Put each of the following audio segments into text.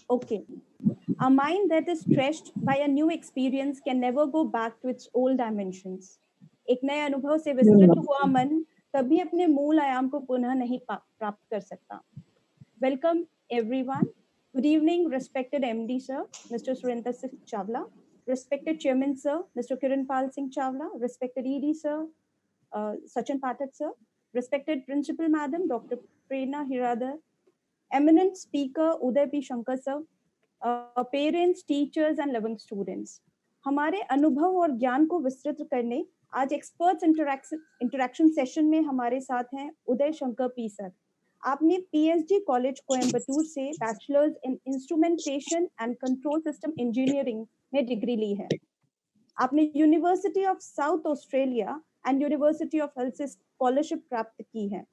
Okay. A mind that is stretched by a new experience can never go back to its old dimensions. एक नए अनुभव से विस्तृत हुआ मन कभी अपने मूल आयाम को पुनः नहीं प्राप्त कर सकता. Welcome everyone. Good evening, respected MD sir, Mr. Surinder Singh Chawla, respected Chairman sir, Mr. Kiranpal Singh Chawla, respected ED sir, Sachin Pathak sir, respected Principal Madam, Dr. Prerna Hiradar, eminent speaker Uday P. Shankar sir, parents, teachers and loving students. हमारे अनुभव और ज्ञान को विस्तृत करने आज experts interaction session में हमारे साथ हैं उदय शंकर पी सर. आपने पीएसजी कॉलेज कोयम्बटूर से bachelors in instrumentation and control system engineering में डिग्री ली है. आपने university of south Australia and university of health से स्कॉलरशिप प्राप्त की है.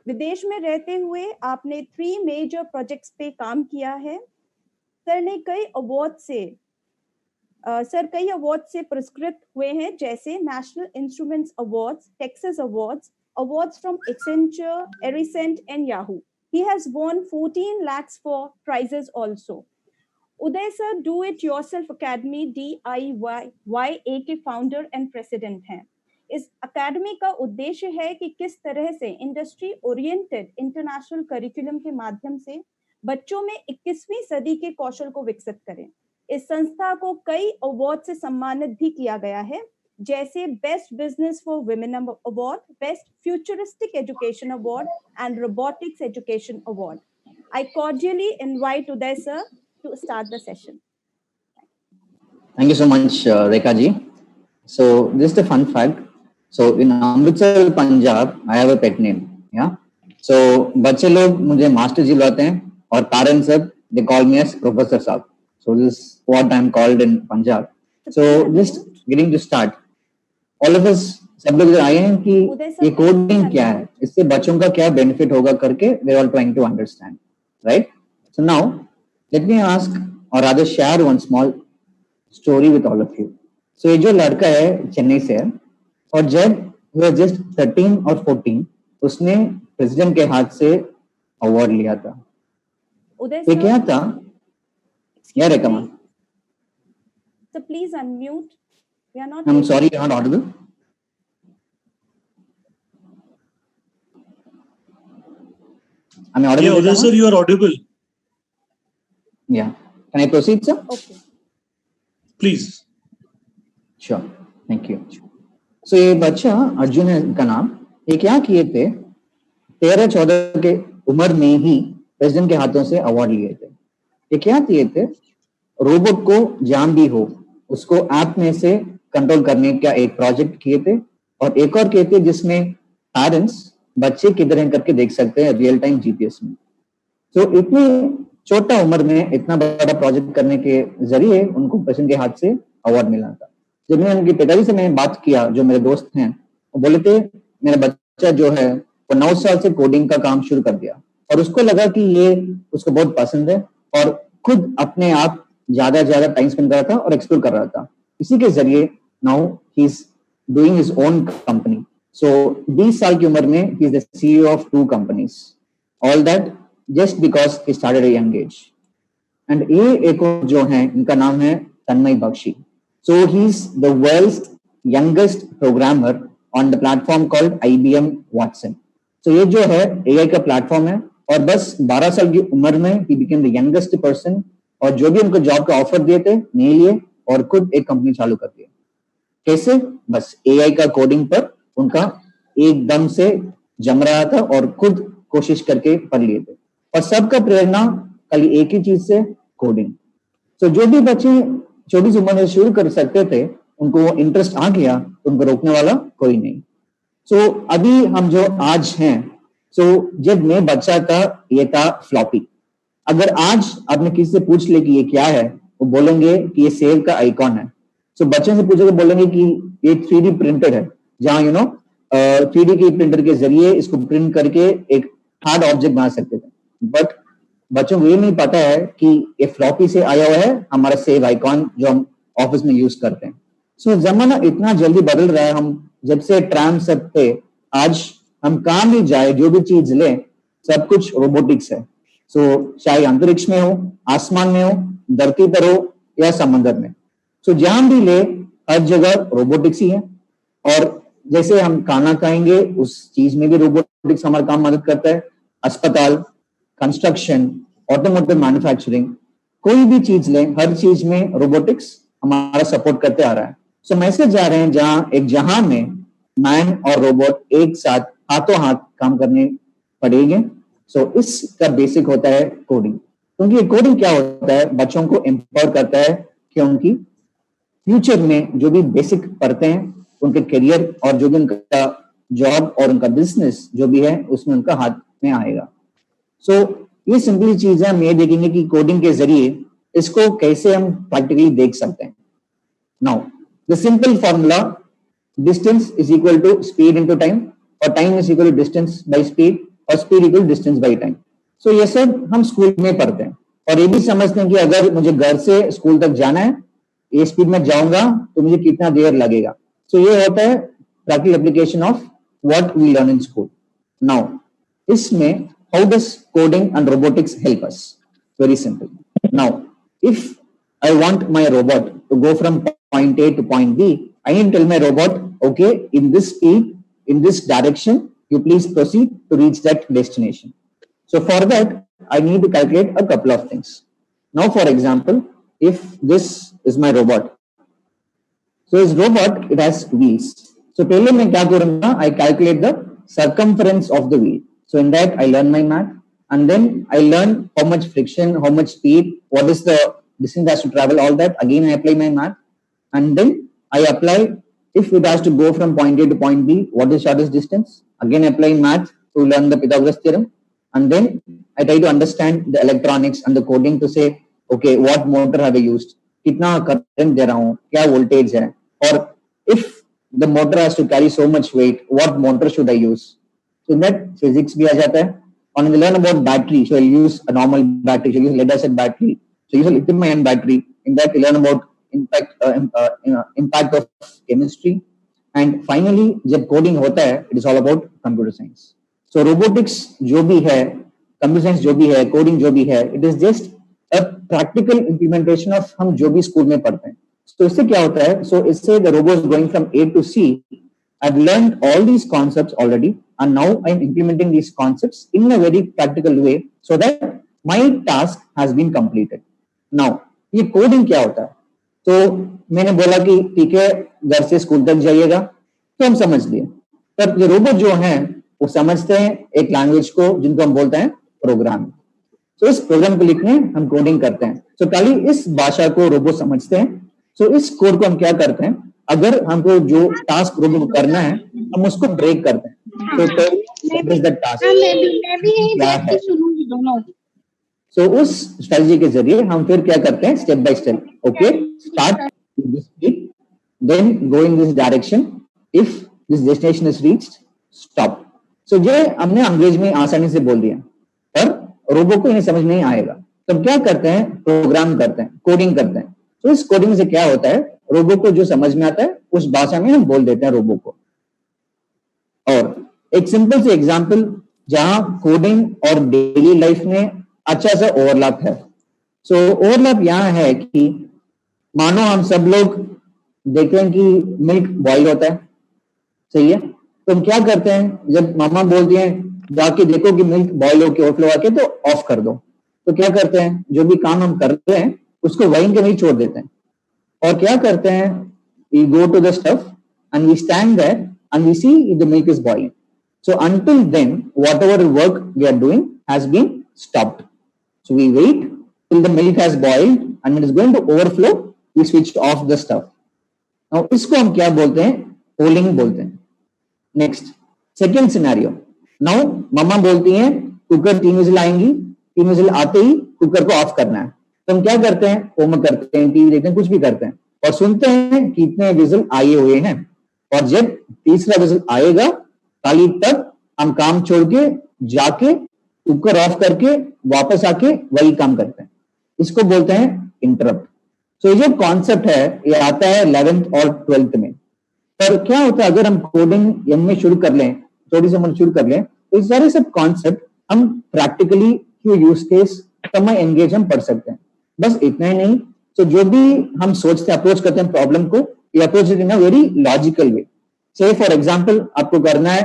विदेश में रहते हुए आपने 3 मेजर प्रोजेक्ट्स पे काम किया है. सर ने कई अवार्ड से पुरस्कृत हुए हैं, जैसे national instruments awards, Texas awards from Accenture, Aricent and Yahoo. He has won 14 lakhs for prizes also. Uday sir do it yourself academy DIY के फाउंडर एंड प्रेसिडेंट हैं. इस एकेडमी का उद्देश्य है कि किस तरह से इंडस्ट्री ओरिएंटेड इंटरनेशनल करिकुलम के माध्यम से बच्चों में 21वीं सदी के कौशल को विकसित करें. इस संस्था को कई अवार्ड से सम्मानित भी किया गया है, जैसे best business for women award, best futuristic education award and robotics education award. I cordially invite Uday sir to start the session. Thank you so much, Rekha ji. So just a fun fact. So in Amritsar, Punjab, I have a pet name. Yeah. So बच्चे लोग मुझे master जी बुलाते हैं और parents सब they call me as Professor साहब. So this is what I'm called in Punjab. So just getting to start. All of us सब लोग आए हैं कि ये कोडिंग क्या है, इससे बच्चों का क्या बेनिफिट होगा करके they are all trying to understand, right? So now let me ask or rather share one small story with all of you. So ये जो लड़का है चेन्नई से है और जब he was just 13 और 14 उसने प्रेसिडेंट के हाथ से अवार्ड लिया था. ये क्या था? Yeah, Rekha ma'am. So please unmute. We are not. I'm sorry, you're not audible. I'm audible. Yeah, Uday sir, you are audible. Yeah. Can I proceed, sir? Okay. Please. Sure. Thank you. So ये बच्चा अर्जुन है का नाम. ये क्या किए थे? 13-14 के उम्र में ही प्रेसिडेंट के हाथों से अवार्ड लिए थे. ये क्या किए थे? रोबोट को जहां भी हो उसको ऐप में से कंट्रोल करने का एक प्रोजेक्ट किए थे और एक और किए थे जिसमें पेरेंट्स बच्चे किधर हैं करके देख सकते हैं रियल टाइम जीपीएस में. तो इतनी छोटा उम्र में इतना बड़ा प्रोजेक्ट करने के जरिए उनको प्रेसिडेंट के हाथ से अवार्ड मिला था. जब मैंने उनके पिताजी से मैंने बात किया, जो मेरे दोस्त हैं, वो बोले थे मेरा बच्चा जो है वो 9 साल से कोडिंग का काम शुरू कर दिया और उसको लगा कि ये उसको बहुत पसंद है और खुद अपने आप ज्यादा टाइम स्पेंड कर रहा था और एक्सप्लोर कर रहा था. इसी के जरिए now he is doing his own company. So 20 साल की उम्र में he is the CEO of 2 companies. All that just because he started at a young age. And ये एक जो है इनका नाम है Tanmay Bakshi. So he is the world's youngest programmer on the platform called IBM Watson. तो ये जो है AI का प्लेटफॉर्म है और बस 12 साल की उम्र में he became the youngest person और जो भी उनको जॉब का ऑफर दिए थे नहीं लिए और खुद एक कंपनी चालू कर दी. कैसे? बस AI का कोडिंग पर उनका एकदम से जम रहा था और खुद कोशिश करके पढ़ लिए थे और सबका प्रेरणा खाली एक ही चीज से, कोडिंग. तो जो भी बच्चे 24 उम्र में शुरू कर सकते थे उनको इंटरेस्ट आ गया तो उनको रोकने वाला कोई नहीं. सो अभी हम जो आज हैं, जब मैं बच्चा था ये था फ्लॉपी. अगर आज आपने किसी से पूछ ले कि ये क्या है, वो बोलेंगे कि ये सेव का आइकॉन है. सो बच्चों से पूछोगे बोलेंगे कि ये 3D प्रिंटर है, जहां 3D के प्रिंटर के जरिए इसको प्रिंट करके एक हार्ड ऑब्जेक्ट बना सकते थे. बट बच्चों को ये नहीं पता है कि ये फ्लॉपी से आया हुआ है हमारा सेव आइकॉन जो हम ऑफिस में यूज करते हैं. सो जमाना इतना जल्दी बदल रहा है. हम जब से ट्राम सब थे, आज हम कहाँ भी जाए जो भी चीज ले सब कुछ रोबोटिक्स है. चाहे अंतरिक्ष में हो, आसमान में हो, धरती पर हो या समंदर में, जहां भी ले हर जगह रोबोटिक्स ही है। और जैसे हम खाना खाएंगे उस चीज में भी रोबोटिक्स हमारा काम मदद करता है। अस्पताल, कंस्ट्रक्शन, ऑटोमोटिव मैन्युफैक्चरिंग, कोई भी चीज लें, हर चीज में रोबोटिक्स हमारा सपोर्ट करते आ रहा है। मैसेज जा रहे हैं जहां में मैन और रोबोट एक साथ हाथों हाथ काम करने पड़ेंगे। इसका बेसिक होता है कोडिंग, क्योंकि ये कोडिंग क्या होता है, बच्चों को एम्पावर करता है, क्योंकि फ्यूचर में जो भी बेसिक पढ़ते हैं उनके करियर और जो भी उनका जॉब और उनका बिजनेस जो भी है उसमें उनका हाथ में आएगा। ये सिंपली चीज है, हम ये देखेंगे कि कोडिंग के जरिए इसको कैसे हम प्रैक्टिकली देख सकते हैं। Now the simple formula, distance is equal to speed into time, और time is equal to distance by speed, और speed equal distance by time. ये सब हम स्कूल में पढ़ते हैं और ये भी समझते हैं कि अगर मुझे घर से स्कूल तक जाना है, ये स्पीड में जाऊंगा तो मुझे कितना देर लगेगा। ये होता है practical application of what we learn in school. Now इसमें how does coding and robotics help us? Very simple. Now if I want my robot to go from point A to point B, I need to tell my robot, okay, in this speed, in this direction, you please proceed to reach that destination. For that, I need to calculate a couple of things. Now, for example, if this is my robot, this robot, it has wheels. पहले मैं क्या करूंगा, I calculate the circumference of the wheel. In that, I learn my math, and then I learn how much friction, how much speed, what is the distance has to travel, all that. Again, I apply my math, and then I apply. If it has to go from point A to point B, what is shortest distance? Again, apply math to learn the Pythagoras theorem. And then I try to understand the electronics and the coding to say, okay, what motor have I used? Kitna current de raha hu? Kya voltage hai? Or if the motor has to carry so much weight, what motor should I use? In that, physics bhi aa jata hai. And when we learn about battery, I'll use a normal battery, I'll use lead acid battery, use a lithium ion battery. In that, we learn about impact of chemistry, and finally जब coding होता है, it is all about computer science. Robotics जो भी है, computer science जो भी है, coding जो भी है, it is just a practical implementation of हम जो भी स्कूल में पढ़ते हैं। इससे क्या होता है, इससे the robot is going from A to C. I've learned all these concepts already, and now I'm implementing these concepts in a very practical way so that my task has been completed. Now ये coding क्या होता है? मैंने बोला कि ठीक है, घर से स्कूल तक जाइएगा, तो हम समझ लिए। पर ये रोबोट जो है वो समझते हैं एक लैंग्वेज को जिनको हम बोलते हैं प्रोग्रामिंग। इस प्रोग्राम को लिखने हम कोडिंग करते हैं। खाली इस भाषा को रोबोट समझते हैं। इस कोड को हम क्या करते हैं, अगर हमको जो टास्क रोबोट को करना है हम उसको ब्रेक करते हैं। उस स्ट्रेटजी के जरिए हम फिर क्या करते हैं, step by step, okay, start this speed, then go in this direction, if this destination is reached, stop. ये हमने अंग्रेजी में आसानी से बोल दिया, पर रोबो को इन्हें समझ नहीं आएगा। तो क्या करते हैं, प्रोग्राम करते हैं, कोडिंग करते हैं। इस कोडिंग से क्या होता है, रोबो को जो समझ में आता है उस भाषा में हम बोल देते हैं रोबो को। और एक सिंपल से एग्जाम्पल जहां कोडिंग और डेली लाइफ में अच्छा सा ओवरलैप है। ओवरलैप यहाँ है कि मानो हम सब लोग देखते हैं कि मिल्क बॉईल होता है, सही है, तो हम क्या करते हैं, जब मामा बोलती हैं जाके देखो कि मिल्क बॉईल होके ओवरफ्लो आके, तो ऑफ कर दो। तो क्या करते हैं, जो भी काम हम कर रहे हैं उसको वहीं के वहीं छोड़ देते हैं और क्या करते हैं, we go to the stuff and we stand there and we see if the milk is boiling. until then whatever work we are doing has been stopped. We wait till the milk has boiled and when it is going to overflow, we switch off the stuff. Now इसको हम क्या बोलते हैं, polling बोलते हैं। Next second scenario, now मम्मा बोलती हैं cooker 3 vigil आएंगी, 3 विजिल आते ही कुकर को ऑफ करना है। तो हम क्या करते हैं, होमवर्क करते हैं, टीवी देखते हैं, कुछ भी करते हैं और सुनते हैं कि इतने विजिल आए हुए हैं, और जब तीसरा विजिल आएगा खाली तब हम काम छोड़ के जाके कुकर ऑफ करके वापस आके वही काम करते हैं। इसको बोलते हैं इंटरप्ट। ये जो कॉन्सेप्ट है ये आता है 11th और 12th में। पर क्या होता है, अगर हम कोडिंग में शुरू कर लें, थोड़ी सी हम शुरू कर लें, तो सारे सब कॉन्सेप्ट हम प्रैक्टिकली क्यों यूज केस समय एंगेज हम पढ़ सकते हैं। बस इतना ही नहीं, तो जो भी हम सोचते अप्रोच करते हैं प्रॉब्लम को, ये approach in a very logical वे। से फॉर एग्जांपल आपको करना है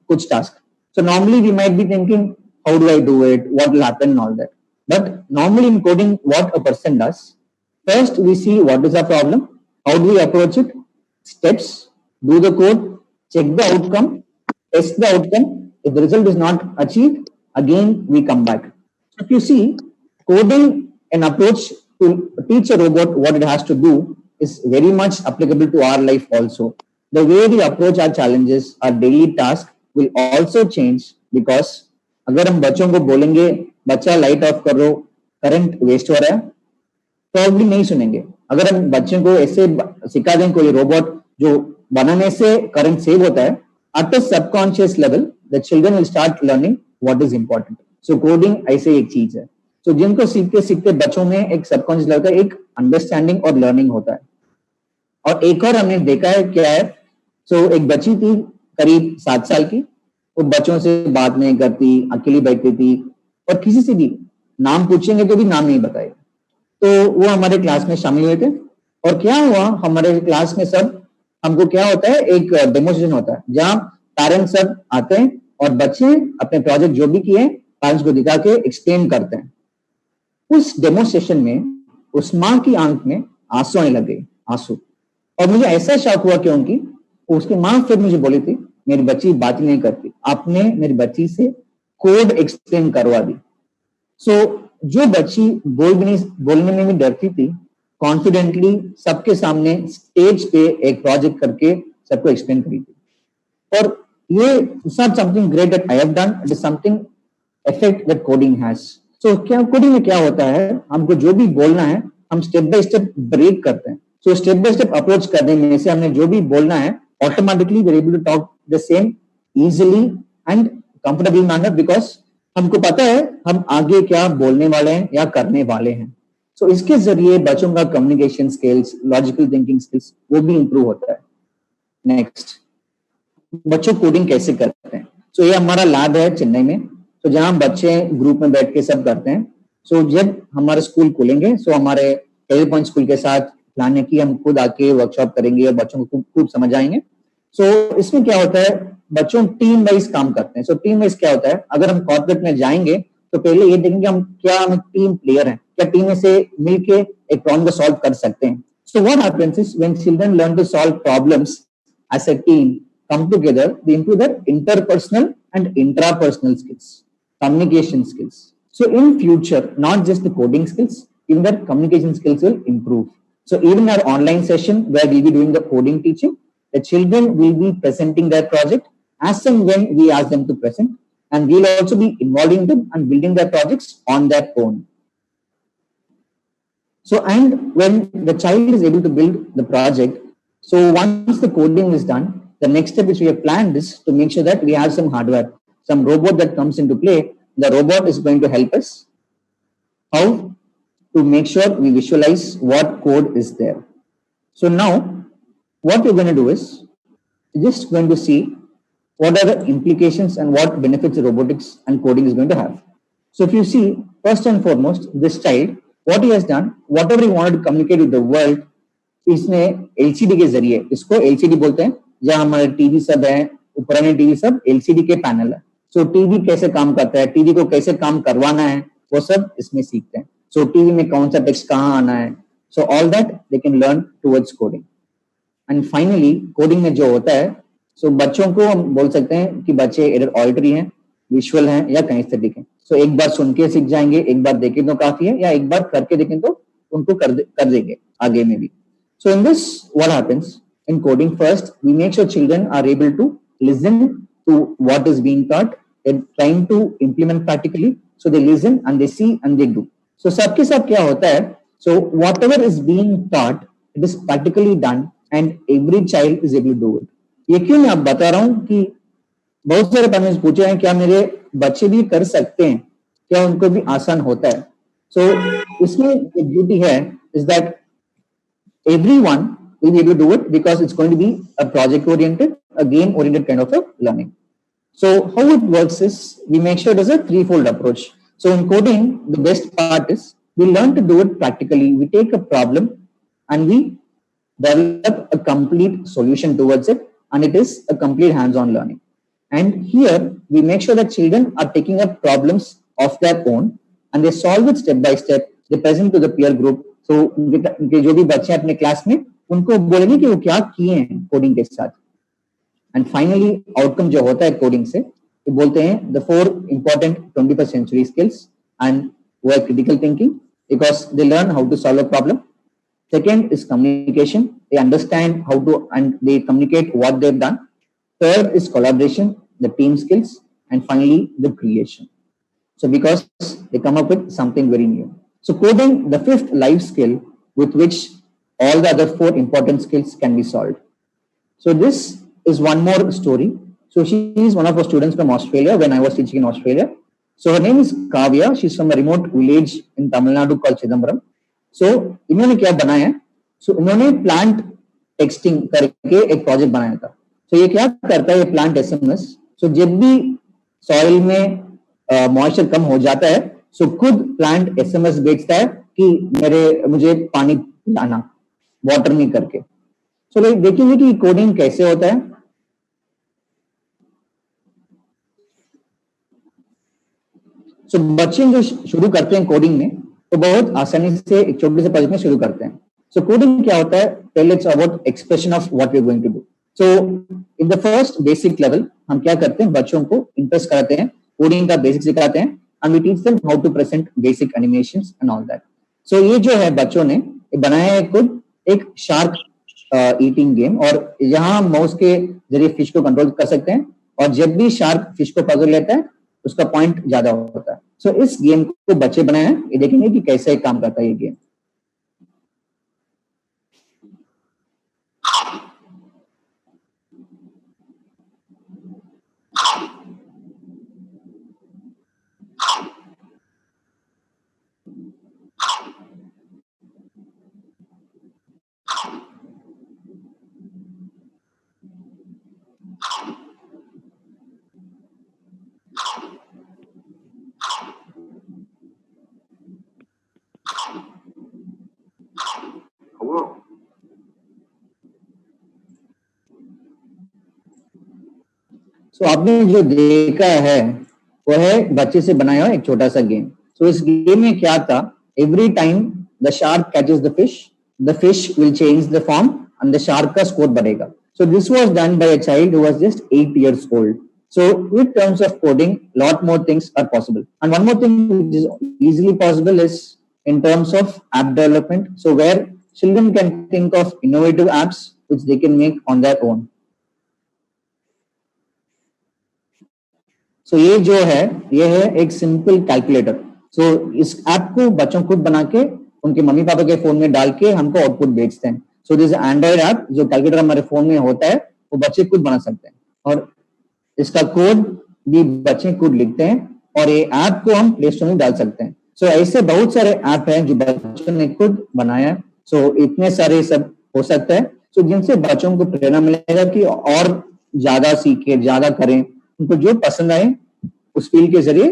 कुछ task, so normally we might be thinking how do I do it, what will happen and all that, but normally in coding what a person does, first we see what is our problem, how do we approach it, steps, do the code, check the outcome, test the outcome. If the result is not achieved, again we come back. If you see, coding an approach to teach a robot what it has to do is very much applicable to our life also. The way we approach our challenges, our daily task will also change, because अगर हम बच्चों को बोलेंगे बच्चा light of कर लो, current waste हो रहा है, प्रॉब्लम नहीं सुनेंगे। अगर हम बच्चों को ऐसे सिखा दें कोई रोबोट जो बनाने से करंट सेव होता है, at a subconscious level the children will start learning what is important. So coding ऐसे एक चीज है, so जिनको सीखते सीखते बच्चों में एक सबकॉन्शियस लेवल का एक अंडरस्टैंडिंग और लर्निंग होता है। और एक और हमने देखा है क्या है, so एक बच्ची थी करीब 7 साल की, वो बच्चों से बात नहीं करती, अकेली बैठती थी, और किसी से भी नाम पूछेंगे तो भी नाम नहीं बताएगी। तो वो हमारे क्लास में शामिल हुए थे, और क्या हुआ, हमारे क्लास में सब हमको क्या होता है, एक डेमोस्ट्रेशन होता है जहां पेरेंट्स सब आते हैं और बच्चे अपने प्रोजेक्ट जो भी किए पेरेंट्स को दिखा के एक्सप्लेन करते हैं। उस डेमोस्ट्रेशन में उस माँ की आंख में आंसू आने लगे, आंसू। और मुझे ऐसा शौक हुआ क्योंकि उसकी माँ फिर मुझे बोली थी मेरी बच्ची बात नहीं करती, आपने मेरी बच्ची से कोड एक्सप्लेन करवा दी। सो जो बच्ची बोलने में भी डरती थी, कॉन्फिडेंटली सबके सामने स्टेज पे एक प्रोजेक्ट करके सबको एक्सप्लेन करी थी। और ये it's not something great that I have done, it is something effect that coding has. So क्या कोडिंग में क्या होता है, हमको जो भी बोलना है हम स्टेप बाय स्टेप ब्रेक करते हैं। So step by step approach करने में से हमने जो भी बोलना है automatically we are able to talk the same easily and comfortable manner, because हमको पता है हम आगे क्या बोलने वाले हैं या करने वाले हैं। सो इसके जरिए बच्चों का communication skills, logical thinking skills वो भी इंप्रूव होता है। नेक्स्ट, बच्चों कोडिंग कैसे करते हैं। सो ये हमारा लैब है चेन्नई में, तो जहां बच्चे ग्रुप में बैठ के सब करते हैं। सो जब हमारे स्कूल खुलेंगे, सो हमारे कैरियर पॉइंट स्कूल के साथ प्लान है कि हम खुद आके वर्कशॉप करेंगे और बच्चों को खूब समझ आएंगे। सो इसमें क्या होता है, बच्चों टीम वाइज काम करते हैं। सो टीम वाइज क्या होता है, अगर हम कॉर्पोरेट में जाएंगे तो पहले ये देखेंगे हम टीम प्लेयर हैं, क्या टीम में से मिलके एक प्रॉब्लम को सॉल्व कर सकते हैं। So what happens is when children learn to solve problems as a team, come together, they improve their interpersonal and intrapersonal skills, communication skills. So in future, not just the coding skills, even their communication skills will improve. So even our online session where we'll be doing the coding teaching, the children will be presenting their project as and when we ask them to present, and we'll also be involving them and building their projects on their own. So, and when the child is able to build the project, so once the coding is done, the next step which we have planned is to make sure that we have some hardware, some robot that comes into play. The robot is going to help us how to make sure we visualize what code is there. So now what we're going to do is just going to see what are the implications and what benefits robotics and coding is going to have. So if you see, first and foremost, this child, what he has done, whatever he wanted to communicate with the world, इसने LCD के जरिए, इसको LCD बोलते हैं, जहां हमारे TV सब है, पुराने टीवी सब LCD के पैनल है। सो टीवी कैसे काम करता है, टीवी को कैसे काम करवाना है, वो सब इसमें सीखते हैं। सो टीवी में कौन सा टेक्स्ट कहाँ आना है, so all that they can learn towards coding. And finally coding में जो होता है, सो बच्चों को हम बोल सकते हैं कि बच्चे इधर ऑडिटरी हैं, विजुअल हैं या किनेस्थेटिक हैं। सो एक बार सुन के सीख जाएंगे, एक बार देखें तो काफी है, या एक बार करके देखें तो उनको कर देंगे आगे में भी। So in this, what happens in coding? First, we make sure children are able to listen to what is being taught and trying to implement practically. So they listen and they see and they do. So सबके साथ क्या होता है? So whatever is being taught, it is practically done and every child is able to do it. ये क्यों मैं आप बता रहा हूँ कि बहुत सारे पेरेंट्स पूछे हैं क्या मेरे बच्चे भी कर सकते हैं, क्या उनको भी आसान होता है? So इसमें एक ब्यूटी है is that everyone will be able to do it because it's going to be a project oriented, a game oriented kind of a learning. So how it works is we make sure there's a threefold approach. So in coding, the best part is we learn to do it practically. We take a problem and we develop a complete solution towards it, and it is a complete hands-on learning. And here we make sure that children are taking up problems of their own and they solve it step by step. They present to the peer group. So उनके जो भी बच्चे हैं अपने class में उनको बोलेंगे कि वो क्या किए हैं कोडिंग के साथ. एंड फाइनली आउटकम जो होता है कोडिंग से वो बोलते हैं the 4 important 21st century skills, and वो है critical thinking because they learn how to solve a problem. Second is communication. They understand how to and they communicate what they've done. Third is collaboration, the team skills, and finally the creation. So because they come up with something very new. So coding, the 5th life skill with which all the other 4 important skills can be solved. So this is one more story. So she is one of our students from Australia when I was teaching in Australia. So her name is Kavya. She's from a remote village in Tamil Nadu called Chidambaram. So इन्होंने क्या बनाया है? So इन्होंने plant texting करके एक project बनाया था. So ये क्या करता है ये प्लांट SMS. So जब भी सॉइल में मॉइस्चर कम हो जाता है सो खुद प्लांट SMS भेजता है कि मुझे पानी लाना वाटर नहीं करके. सो लाइक देखेंगे कि कोडिंग कैसे होता है. सो बच्चे जो शुरू करते हैं कोडिंग में तो बहुत आसानी से एक छोटे से प्रोजेक्ट में शुरू करते हैं. सो कोडिंग क्या होता है? पहले it's about expression of what we are going to do. So in the first basic level हम क्या करते हैं बच्चों को इंटरेस्ट कराते हैं, कोडिंग का बेसिक सिखाते हैं and we teach them how to present basic animations and all that. So ये जो है बच्चों ने बनाया है खुद एक शार्क ईटिंग गेम और यहाँ हम माउस के जरिए फिश को कंट्रोल कर सकते हैं और जब भी शार्क फिश को पकड़ लेता है उसका पॉइंट ज्यादा होता है. सो इस गेम को बच्चे बनाए हैं, ये देखेंगे कि कैसे काम करता है ये गेम. तो आपने जो देखा है वो है बच्चे से बनाया हुआ एक छोटा सा गेम. सो इस गेम में क्या था? Every time the shark catches the fish will change the form and the shark का स्कोर बढ़ेगा. So this was done by a child who was just 8 years old. So with terms of coding, lot more things are possible. And one more thing which is easily possible is in terms of app development. So where children can think of innovative apps which they can make on their own. So ये जो है ये है एक simple calculator. सो इस app को बच्चों खुद बना के उनके मम्मी पापा के फोन में डाल के हमको आउटपुट भेजते हैं. सो दिस एंड्रॉइड ऐप जो कैलकुलेटर हमारे फोन में होता है वो बच्चे खुद बना सकते हैं और इसका कोड भी बच्चे खुद लिखते हैं और ये ऐप को हम प्ले स्टोर में डाल सकते हैं. सो ऐसे बहुत सारे ऐप हैं जो बच्चों ने खुद बनाया है. सो इतने सारे सब हो सकता है सो जिनसे बच्चों को प्रेरणा मिलेगा कि और ज्यादा सीखे, ज्यादा करें, उनको जो पसंद आए उस फील्ड के जरिए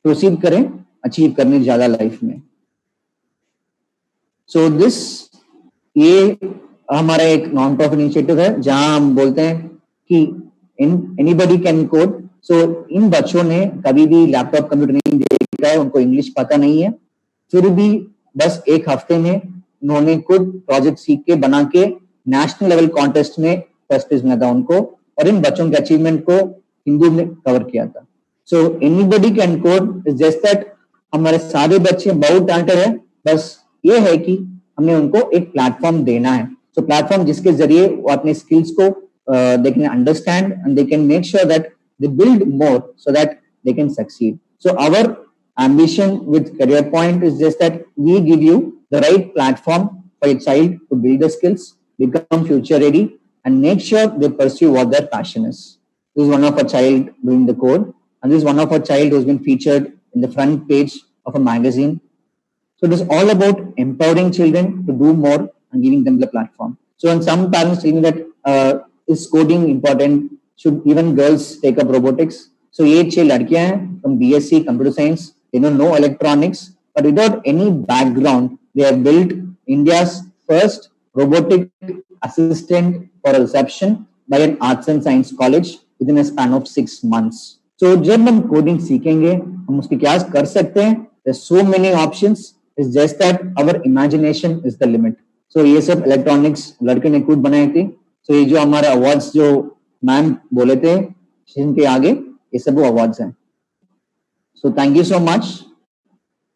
प्रोसीड करें अचीव करने ज्यादा लाइफ में. सो दिस ये हमारा एक नॉन प्रॉफिट इनिशिएटिव है जहां हम बोलते हैं कि एनीबॉडी कैन कोड. सो इन बच्चों ने कभी भी लैपटॉप कंप्यूटर नहीं देखा है, उनको इंग्लिश पता नहीं है, फिर भी बस एक हफ्ते में उन्होंने खुद प्रोजेक्ट सीख के बना के नेशनल लेवल कॉन्टेस्ट में फर्स्ट प्राइज मिला था उनको और इन बच्चों के अचीवमेंट को हिंदू ने कवर किया था. So anybody can code is just that हमारे सारे बच्चे बहुत टैलेंटेड है, बस ये है कि हमने उनको एक प्लेटफॉर्म देना है. सो प्लेटफॉर्म जिसके जरिए वो अपने स्किल्स को they can understand and they can make sure that they build more so that they can succeed. So our ambition with Career Point is just that we give you the right platform for your child to build the skills, become future ready, and make sure they pursue what their passion is. This is one of our child doing the code, and this is one of our child who's been featured in the front page of a magazine. So it is all about empowering children to do more and giving them the platform. So when some parents tell me that is coding important, should even girls take up robotics? So ये 6 लड़कियां हैं from BSc Computer Science they don't know electronics, but without any background, they have built India's first robotic assistant for reception by an arts and science college within a span of 6 months. So जब हम coding सीखेंगे हम उसकी क्या कर सकते हैं? There's so many options. It's just that our imagination is the limit. So ये सब electronics लड़के ने खुद बनाई थी. So ये जो हमारे awards जो मैम बोले थे जिनके आगे ये सब वो awards हैं. So thank you so much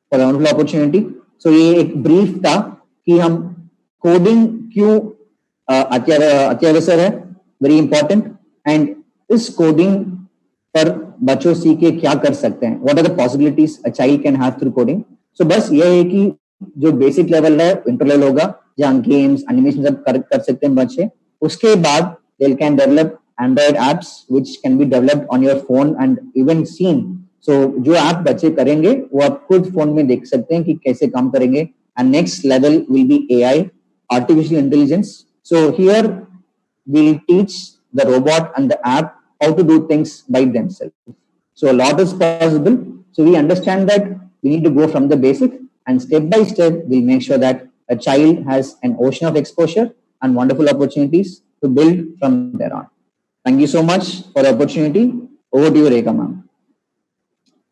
for the wonderful opportunity. So ये एक brief था कि हम coding क्यों अत्यावश्यक है, very important, and इस coding पर बच्चों सीख के क्या कर सकते हैं, what are the possibilities a child can have through coding. So बस ये है कि जो basic level है इंटर लेवल होगा जहाँ games animation सब कर सकते हैं बच्चे. उसके बाद they can develop Android apps which can be developed on your phone and even seen. So जो ऐप बच्चे करेंगे वो आप खुद फोन में देख सकते हैं कि कैसे काम करेंगे. And next level will be AI, artificial intelligence. So here we'll teach the robot and the app how to do things by themselves. So a lot is possible. So we understand that we need to go from the basic, and step by step we'll make sure that a child has an ocean of exposure and wonderful opportunities to build from there on. Thank you so much for the opportunity. Over to you, Rekha ma'am.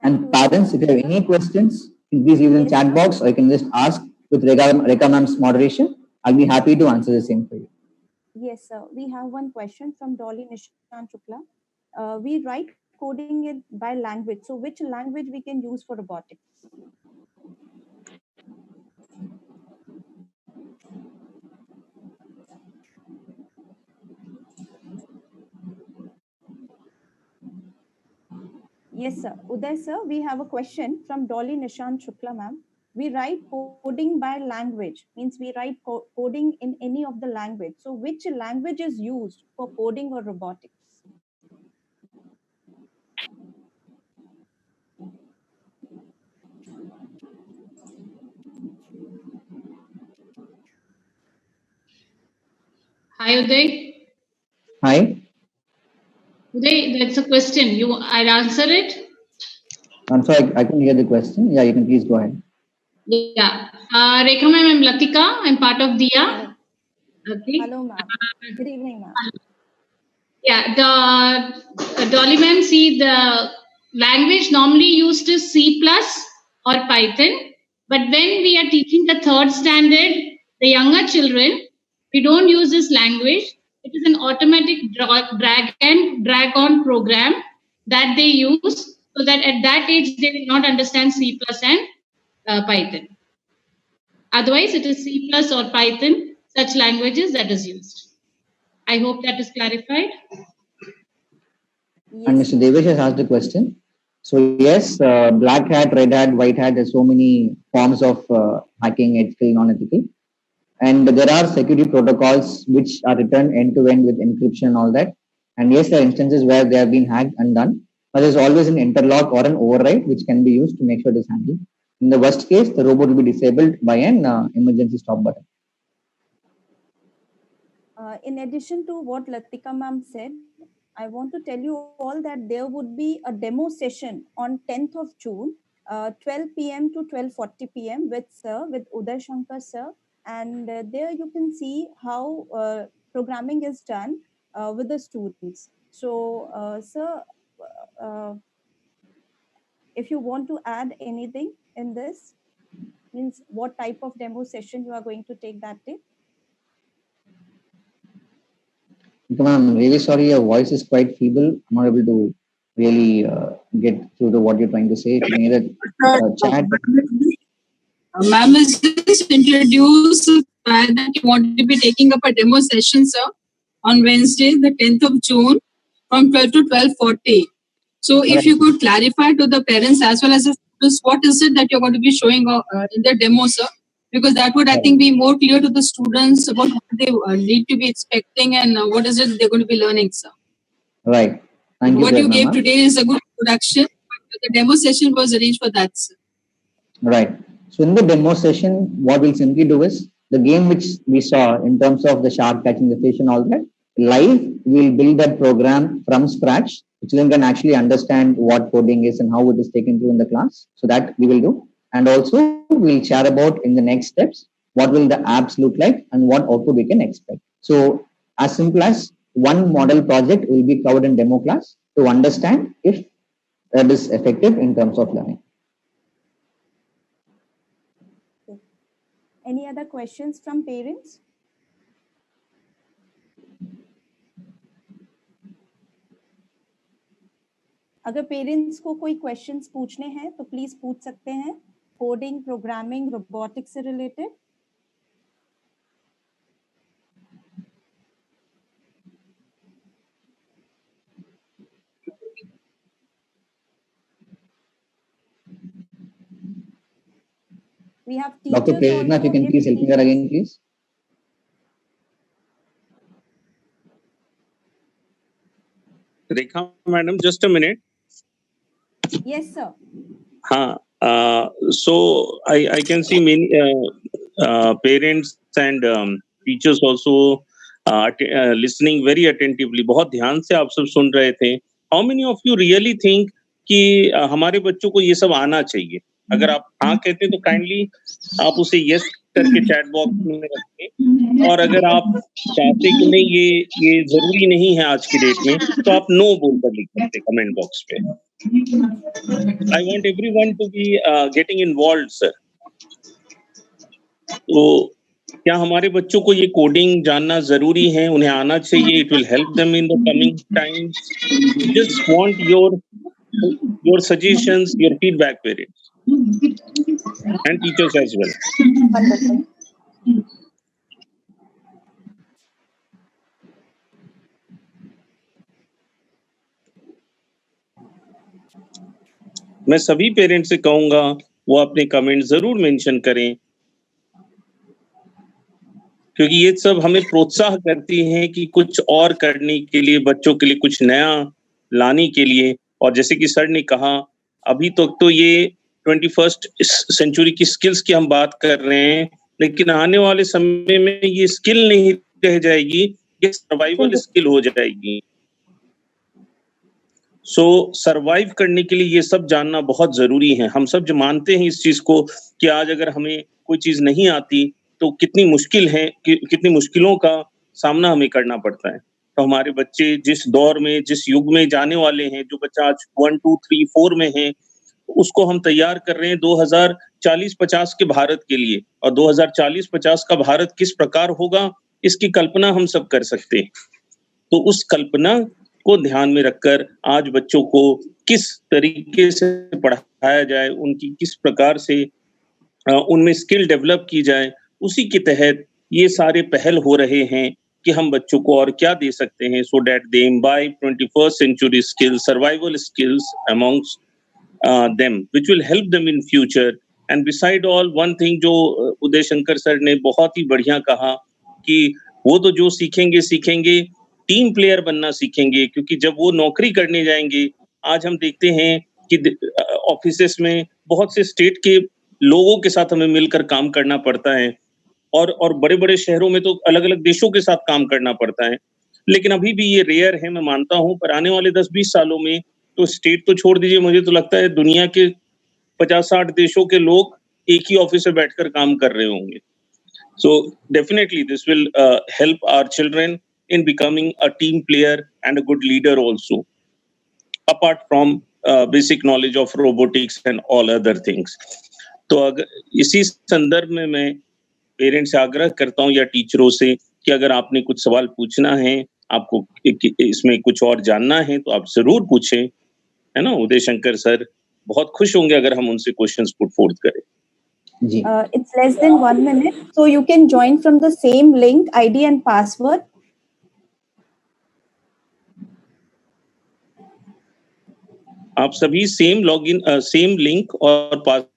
And parents, if you have any questions, please leave in the chat box, or you can just ask with Rekha ma'am's moderation. I'll be happy to answer the same for you. Yes, sir. We have one question from Dolly Nishant Shukla. We write coding it by language. So which language we can use for robotics? Yes, sir. Uday, sir, we have a question from Dolly Nishant Shukla, ma'am. We write coding by language, means we write coding in any of the language. So which language is used for coding or robotics? Hi, Uday. Hi. Uday, that's a question. I'll answer it. I'm sorry, I couldn't hear the question. Yeah, you can please go ahead. Yeah. Rekha ma'am, I'm Latika. I'm part of DIA. Okay. Hello, ma'am. Good evening, ma'am. Yeah, the Dolly ma'am, see, the language normally used is C+ or Python. But when we are teaching the third standard, the younger children, we don't use this language. It is an automatic drag on program that they use, so that at that age they will not understand C+ and Python. Otherwise, it is C+ or Python, such languages that is used. I hope that is clarified. Yes. And Mr. Devesh has asked a question. So yes, black hat, red hat, white hat, there's so many forms of hacking, ethical, non-ethical. And there are security protocols which are written end-to-end with encryption and all that. And yes, there are instances where they have been hacked and done, but there's always an interlock or an override which can be used to make sure it is handled. In the worst case, the robot will be disabled by an emergency stop button. In addition to what Latika ma'am said, I want to tell you all that there would be a demo session on 10th of June, 12 p.m. to 12:40 p.m. with Uday Shankar sir. And there you can see how programming is done with the students. So, sir, if you want to add anything in this, means what type of demo session you are going to take that day? I'm really sorry, your voice is quite feeble. I'm not able to really get through to what you're trying to say. If you need a chat. Ma'am has just introduced that you want to be taking up a demo session, sir, on Wednesday, the 10th of June, from 12 to 12:40. So if you could clarify to the parents as well as the students, what is it that you're going to be showing in the demo, sir? Because that would, I think, be more clear to the students about what they need to be expecting and what is it they're going to be learning, sir. Right. Thank you. What you gave today is a good introduction. The demo session was arranged for that, sir. Right. So in the demo session, what we'll simply do is the game which we saw in terms of the shark catching the fish and all that, live, we'll build that program from scratch children can actually understand what coding is and how it is taken through in the class. So that we will do. And also we'll chat about in the next steps, what will the apps look like and what output we can expect. So as simple as one model project will be covered in demo class to understand if that is effective in terms of learning. Any other questions from parents? अगर parents को कोई questions पूछने हैं तो please पूछ सकते हैं, coding, programming, robotics से related. We have Dr. teachers Prerna, if you can please help me there again, please. Rekha madam, just a minute. Yes, sir. So I can see many parents and teachers also listening very attentively. बहुत ध्यान से आप सब सुन रहे थे. How many of you really think कि हमारे बच्चों को ये सब आना चाहिए? अगर आप हाँ कहते तो काइंडली आप उसे यस करके चैट बॉक्स में रखें, और अगर आप चाहते कि नहीं ये जरूरी नहीं है आज की डेट में, तो आप नो बोलकर लिख सकते कमेंट बॉक्स पे. I want everyone to be getting involved, sir. तो क्या हमारे बच्चों को ये कोडिंग जानना जरूरी है? उन्हें आना चाहिए. It will help them in the coming times. Just want your suggestions, your feedback, parents and teachers as well. Wonderful. मैं सभी पेरेंट्स से कहूंगा वो अपने कमेंट जरूर मेंशन करें, क्योंकि ये सब हमें प्रोत्साहन करती हैं कि कुछ और करने के लिए, बच्चों के लिए कुछ नया लाने के लिए. और जैसे कि सर ने कहा, अभी तक तो ये 21st सेंचुरी की स्किल्स की हम बात कर रहे हैं, लेकिन आने वाले समय में ये स्किल नहीं रह जाएगी, ये सर्वाइवल स्किल हो जाएगी. सो सर्वाइव करने के लिए ये सब जानना बहुत जरूरी है. हम सब जो मानते हैं इस चीज को कि आज अगर हमें कोई चीज नहीं आती तो कितनी मुश्किल है, कितनी मुश्किलों का सामना हमें करना पड़ता है. तो हमारे बच्चे जिस दौर में, जिस युग में जाने वाले हैं, जो बच्चा आज 1, 2, 3, 4 में है, उसको हम तैयार कर रहे हैं 2040-50 के भारत के लिए. और 2040-50 का भारत किस प्रकार होगा, इसकी कल्पना हम सब कर सकते हैं. तो उस कल्पना को ध्यान में रखकर आज बच्चों को किस तरीके से पढ़ाया जाए, उनकी किस प्रकार से उनमें स्किल डेवलप की जाए, उसी के तहत ये सारे पहल हो रहे हैं कि हम बच्चों को और क्या दे सकते हैं, so that they imbibe 21st century skills, survival skills amongst them, which will help them in future. And beside all, one thing जो उदय शंकर सर ने बहुत ही बढ़िया कहा कि वो तो जो सीखेंगे टीम प्लेयर बनना सीखेंगे, क्योंकि जब वो नौकरी करने जाएंगे, आज हम देखते हैं कि ऑफिसेस में बहुत से स्टेट के लोगों के साथ हमें मिलकर काम करना पड़ता है, और बड़े-बड़े शहरों में तो अलग-अलग देशों के साथ काम करना पड़ता है. लेकिन अभी भी ये रेयर है, मैं मानता हूं, पर आने वाले 10-20 सालों में तो स्टेट तो छोड़ दीजिए, मुझे तो लगता है दुनिया के 50-60 देशों के लोग एक ही ऑफिस में बैठकर काम कर रहे होंगे. So definitely this will help our children in becoming a team player and a good leader also, apart from basic knowledge of robotics and all other things. तो अगर इसी संदर्भ में मैं पेरेंट्स से आग्रह करता हूं या टीचरों से कि अगर आपने कुछ सवाल पूछना है, आपको इसमें कुछ और जानना है, तो आप जरूर पूछें, है ना. उदय शंकर सर बहुत खुश होंगे अगर हम उनसे क्वेश्चंस पुट फोर्थ करें. It's less than 1 minute, so you can join from the same link, ID and password. आप सभी सेम लॉगिन, सेम लिंक और पासवर्ड.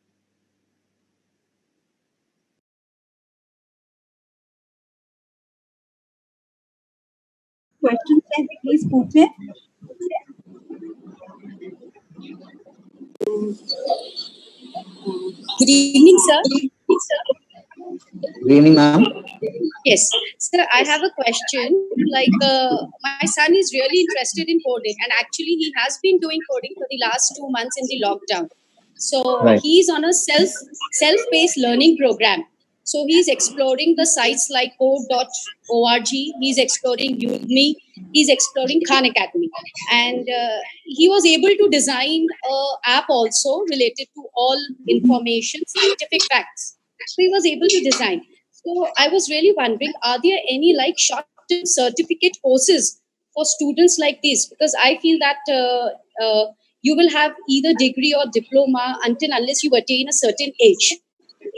क्वेश्चन है प्लीज पूछें. Good evening, sir. Good evening, ma'am. Yes, sir, I have a question. like my son is really interested in coding, and actually he has been doing coding for the last 2 months in the lockdown. So Right. he's on a self-paced learning program. So he's exploring the sites like code.org. He's exploring Udemy. He's exploring Khan Academy, and he was able to design an app also related to all information, scientific facts. So he was able to design. So I was really wondering, are there any like short-term certificate courses for students like this? Because I feel that you will have either degree or diploma unless you attain a certain age.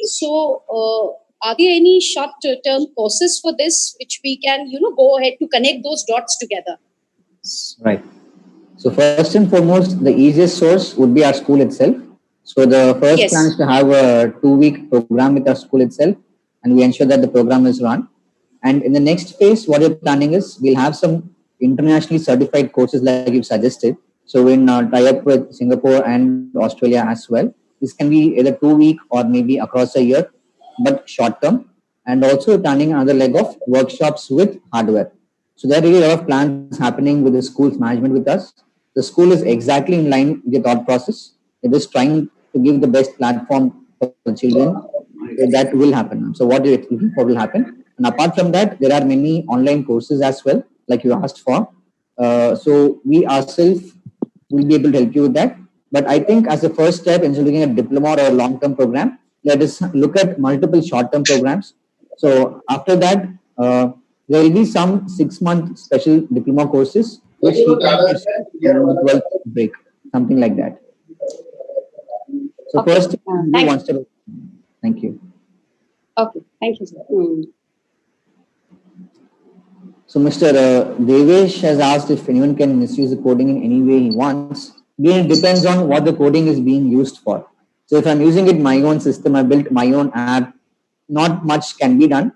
So are there any short-term courses for this which we can, go ahead to connect those dots together? Right. So first and foremost, the easiest source would be our school itself. So the first Yes. plan is to have a 2-week program with our school itself, and we ensure that the program is run. And in the next phase, what we're planning is we'll have some internationally certified courses like you've suggested. So we'll tie up with Singapore and Australia as well. This can be either 2-week or maybe across a year, but short term. And also planning another leg of workshops with hardware. So there are really a lot of plans happening with the school's management with us. The school is exactly in line with the thought process. It is trying to give the best platform for the children. So that will happen. So what you're looking for will happen. And apart from that, there are many online courses as well, like you asked for. So we ourselves will be able to help you with that. But I think as a first step, instead of looking at diploma or a long-term program, let us look at multiple short-term programs. So after that, there will be some 6-month special diploma courses, which he can use during the 12th break, something like that. So Okay. first, do Thank one step. Thank you. Okay, thank you, sir. So Mr. Devesh has asked if anyone can misuse the coding in any way he wants. Again, it depends on what the coding is being used for. So if I'm using it in my own system, I built my own app, not much can be done.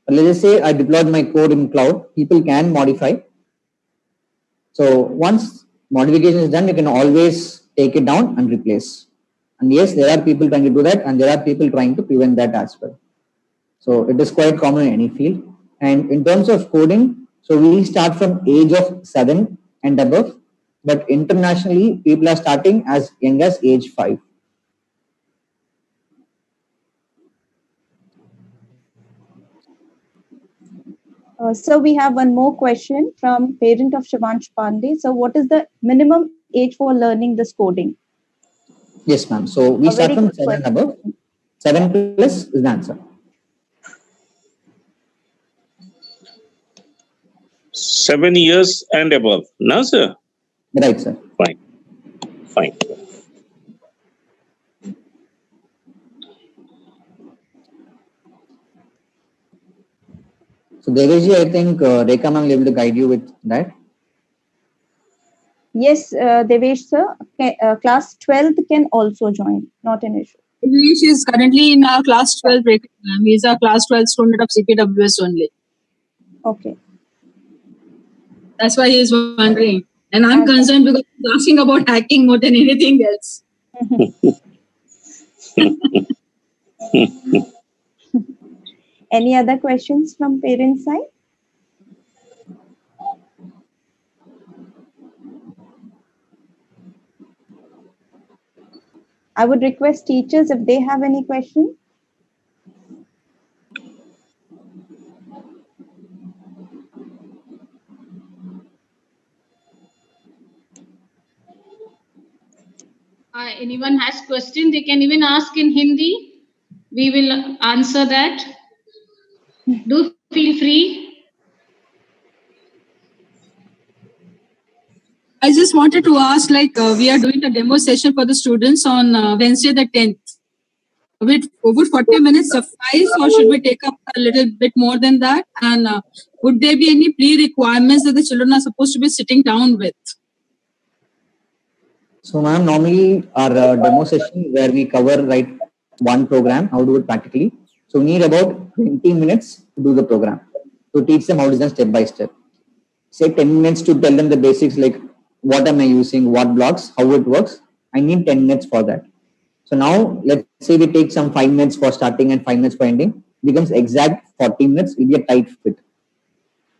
But let's just say I deployed my code in cloud, people can modify. So once modification is done, you can always take it down and replace. And yes, there are people trying to do that, and there are people trying to prevent that as well. So it is quite common in any field. And in terms of coding, so we start from age of 7 and above, but internationally, people are starting as young as age 5. So we have one more question from parent of Shivansh Pandey. So what is the minimum age for learning this coding? Yes, ma'am. So we A start very from good 7 and question. above. 7 plus is the answer. 7 years and above. No, sir. Right, sir. Fine. Fine. So Deveshji, I think Rekha ma'am will be able to guide you with that. Yes, Devesh sir, class 12th can also join, not an issue. English is currently in our class 12 break. He is a class 12 student of CPWS only. Okay. That's why he is wondering. And I'm concerned because he's asking about hacking more than anything else. Any other questions from parents' side? I would request teachers if they have any question. Anyone has question, they can even ask in Hindi. We will answer that. Do feel free. I just wanted to ask, we are doing a demo session for the students on Wednesday the 10th. Would 40 minutes suffice, or should we take up a little bit more than that? And would there be any pre-requirements that the children are supposed to be sitting down with? So ma'am, normally our demo session where we cover one program, how to do it practically. So we need about 20 minutes to do the program, to teach them how to do it step by step. Say 10 minutes to tell them the basics, like what am I using, what blocks, how it works. I need 10 minutes for that. So now let's say we take some 5 minutes for starting and 5 minutes for ending, becomes exact 40 minutes, will be a tight fit.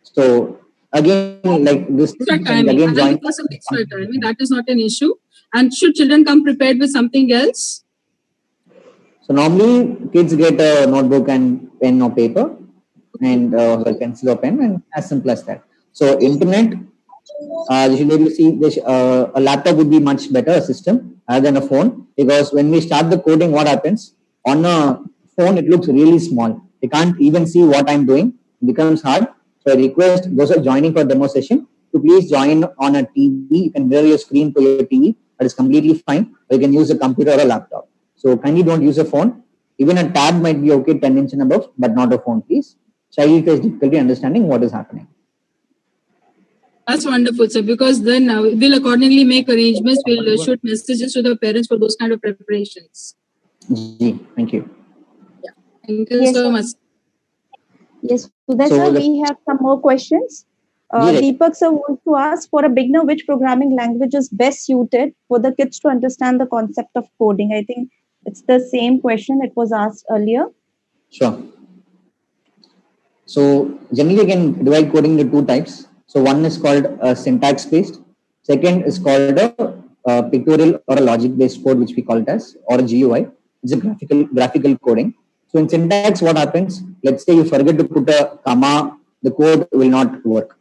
So again, like this, Extra timing. again And join. because of extra timing, that is not an issue. And should children come prepared with something else? So normally kids get a notebook and pen or paper and a pencil or pen, and as simple as that. So internet, you should be able to see this, a laptop would be much better a system rather than a phone, because when we start the coding, what happens on a phone, it looks really small. They can't even see what I'm doing. It becomes hard. So I request those who are joining for demo session to please join on a TV. You can mirror your screen to your TV. That is completely fine. Or you can use a computer or a laptop. So kindly don't use a phone. Even a tab might be okay, 10 inch and above, but not a phone, please. Child face difficulty understanding what is happening. That's wonderful, sir, because then we'll accordingly make arrangements. We'll shoot messages to the parents for those kind of preparations. Thank you. Thank you Yes, so sir. much. Yes, Uday So sir, the- we have some more questions. Yes. Deepak sir wants to ask, for a beginner, which programming language is best suited for the kids to understand the concept of coding? I think it's the same question it was asked earlier. Sure. So generally, you can divide coding into two types. So one is called syntax based. Second is called a pictorial or a logic based code, which we call it as, or a GUI. It's a graphical coding. So in syntax, what happens? Let's say you forget to put a comma, the code will not work.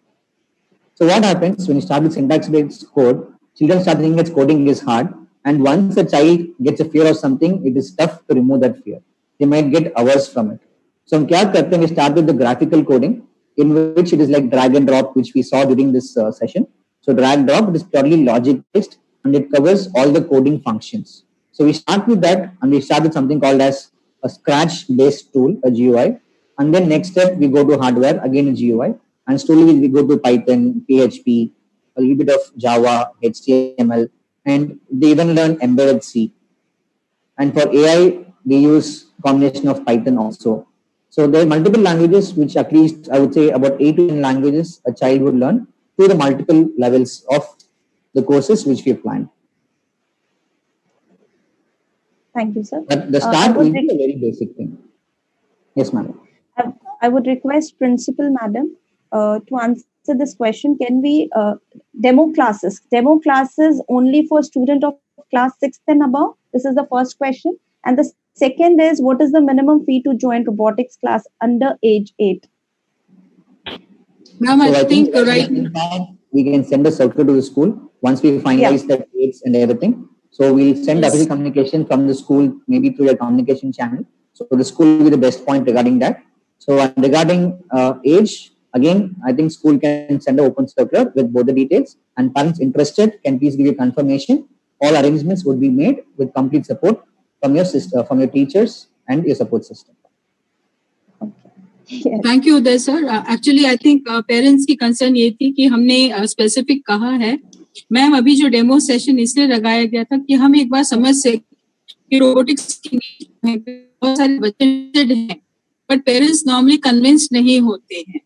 So what happens when you start with syntax based code? Children start thinking that coding is hard, and once a child gets a fear of something, it is tough to remove that fear. They might get hours from it. So we start with the graphical coding, in which it is like drag and drop, which we saw during this session. So drag drop, it is purely logic based, and it covers all the coding functions. So we start with that, and we start with something called as a Scratch based tool, a GUI, and then next step we go to hardware, again a GUI, and slowly we go to Python, PHP, a little bit of Java, HTML, and they even learn embedded C. And for AI, we use combination of Python also. So there are multiple languages, which at least I would say about 8 to 10 languages a child would learn through the multiple levels of the courses which we have planned. Thank you, sir. But the start will be a very basic thing. Yes, madam. I would request Principal Madam to answer this question. Can we demo classes only for student of class 6th and above? This is the first question. And the second is, what is the minimum fee to join robotics class under age 8? Ma'am, I think right. We can send a circular to the school once we finalize the dates and everything. So we'll send official communication from the school, maybe through their communication channel. So the school will be the best point regarding that. So regarding age, again, I think school can send an open circular with both the details, and parents interested can please give you confirmation. All arrangements would be made with complete support from your sister, from your teachers and your support system. Yes. Thank you, Uday sir. Actually, I think parents की concern ये थी कि हमने specific कहा है. Ma'am, अभी जो demo session इसलिए लगाया गया था कि हम एक बार समझ सके कि रोबोटिक्स की बहुत सारे बच्चे हैं, बट पेरेंट्स नॉर्मली कन्विंस नहीं होते हैं.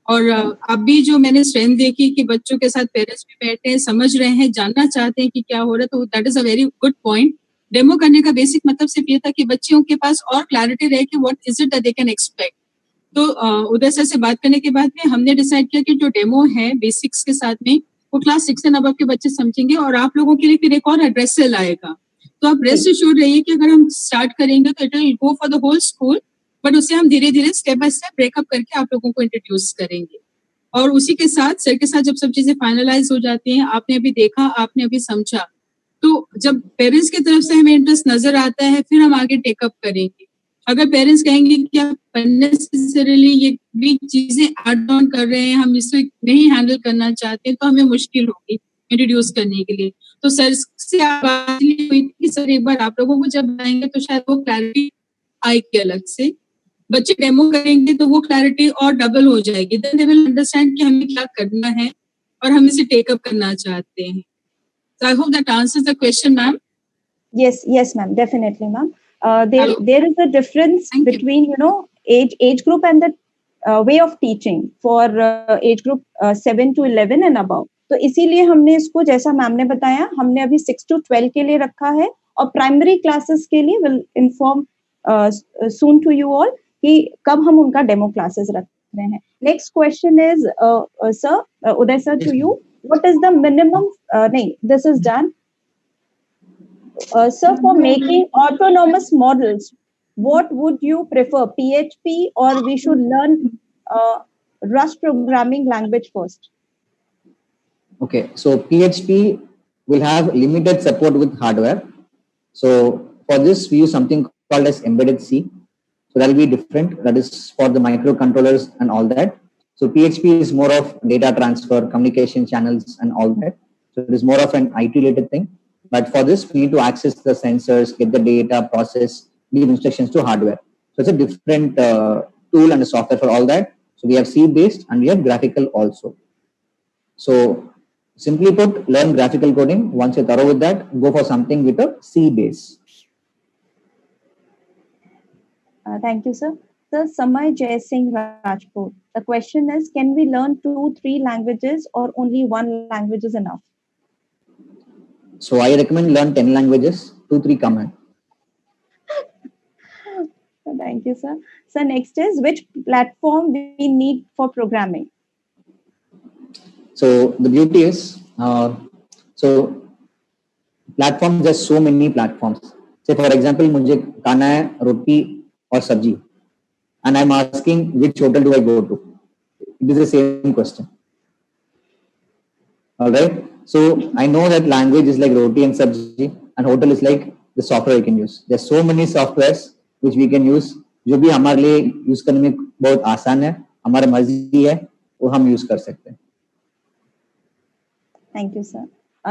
और अभी जो मैंने स्ट्रेंथ देखी कि बच्चों के साथ पेरेंट्स भी बैठे हैं, समझ रहे हैं, जानना चाहते हैं कि क्या हो रहा है, तो that is a very good point. Demo करने का बेसिक मतलब सिर्फ ये था कि बच्चों के पास और क्लैरिटी रहे कि what is it that they can expect. तो उदय सर से बात करने के बाद में हमने डिसाइड किया कि जो डेमो है बेसिक्स के साथ में वो क्लास 6 एंड अबव के बच्चे समझेंगे, और आप लोगों के लिए फिर एक और एड्रेस सेल आएगा. तो आप रेस्ट एश्योर्ड रहिए कि अगर हम स्टार्ट करेंगे तो it will go for the whole school, but उसे हम धीरे धीरे स्टेप बाय स्टेप ब्रेकअप करके आप लोगों को इंट्रोड्यूस करेंगे. और उसी के साथ सर के साथ जब सब चीजें फाइनलाइज हो जाती हैं, आपने अभी देखा, आपने अभी समझा, तो जब पेरेंट्स की तरफ से हमें इंटरेस्ट नजर आता है फिर हम आगे टेकअप करेंगे. अगर पेरेंट्स कहेंगे कि आप अननेसेसरीली ये भी चीजें ऐड ऑन कर रहे हैं, हम इसको नहीं हैंडल करना चाहते, तो हमें मुश्किल होगी इंट्रोड्यूस करने के लिए. तो सर से बात हुई थी, सर एक बार आप लोगों को जब आएंगे तो शायद वो क्लैरिटी आएगी अलग से. बच्चे डेमो करेंगे तो वो क्लैरिटी और डबल हो जाएगी. देन दे विल अंडरस्टैंड कि हमें क्या करना है और हम इसे टेकअप करना चाहते हैं. So I hope that answers the question, ma'am. Yes, ma'am. Definitely, ma'am. There is a difference between age group and the way of teaching for age group 7 to 11 and above. तो इसीलिए हमने इसको, जैसा ma'am ने बताया, हमने अभी 6 to 12 के लिए रखा है, और प्राइमरी क्लासेस के लिए will inform soon to you all कि कब हम उनका डेमो क्लासेस रखते रहे हैं. Next question is, sir, Uday sir, to you. What is the minimum? This is done. Sir, for making autonomous models, what would you prefer, PHP or we should learn Rust programming language first? Okay, so PHP will have limited support with hardware. So for this, we use something called as embedded C. So that will be different. That is for the microcontrollers and all that. So PHP is more of data transfer, communication channels and all that. So it is more of an IT related thing. But for this, we need to access the sensors, get the data, process, give instructions to hardware. So it's a different tool and a software for all that. So we have C based and we have graphical also. So simply put, learn graphical coding. Once you're thorough with that, go for something with a C base. Thank you, sir. Sir, Samay Jai Singh Rajput. The question is, can we learn 2-3 languages or only one language is enough? So I recommend learn 10 languages, 2-3 common. Thank you, sir. So next is, which platform we need for programming? So the beauty is, platforms, there's so many platforms. Say for example, मुझे खाना है रोटी और सब्जी, and I'm asking which hotel do I go to. It is the same question. All right. So I know that language is like roti and sabji, and hotel is like the software you can use. There's so many softwares which we can use. जो भी हमारे लिए use करने में बहुत आसान है, हमारा मर्जी है, वो हम यूज कर सकते हैं. Thank you, sir.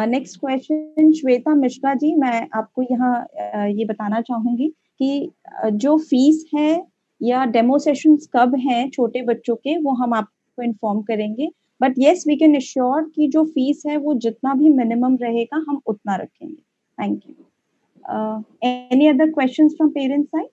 Next question, Shweta Mishra ji, मैं आपको यहाँ ये बताना चाहूंगी कि जो फीस है या डेमो सेशंस कब हैं छोटे बच्चों के, वो हम आपको इन्फॉर्म करेंगे. But yes, we can assure कि जो फीस है वो जितना भी मिनिमम रहेगा हम उतना रखेंगे. Thank you. Any other questions from parents side?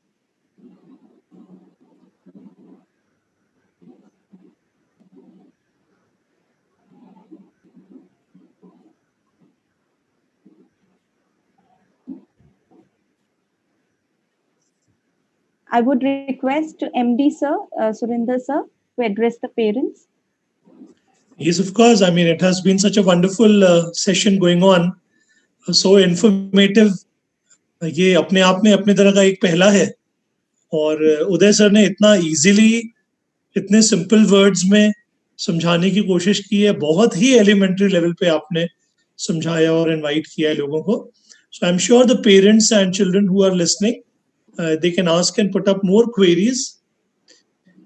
I would request MD sir, Surinder sir, to address the parents. Yes, of course. I mean, it has been such a wonderful session going on, so informative. ये अपने आप में अपने तरह का एक पहला है, और उदय सर ने इतना इजीली, इतने सिंपल वर्ड्स में समझाने की कोशिश की है. बहुत ही एलिमेंट्री लेवल पे आपने समझाया और इनवाइट किया है लोगों को. So I'm sure the parents and children who are listening, they can ask and put up more queries.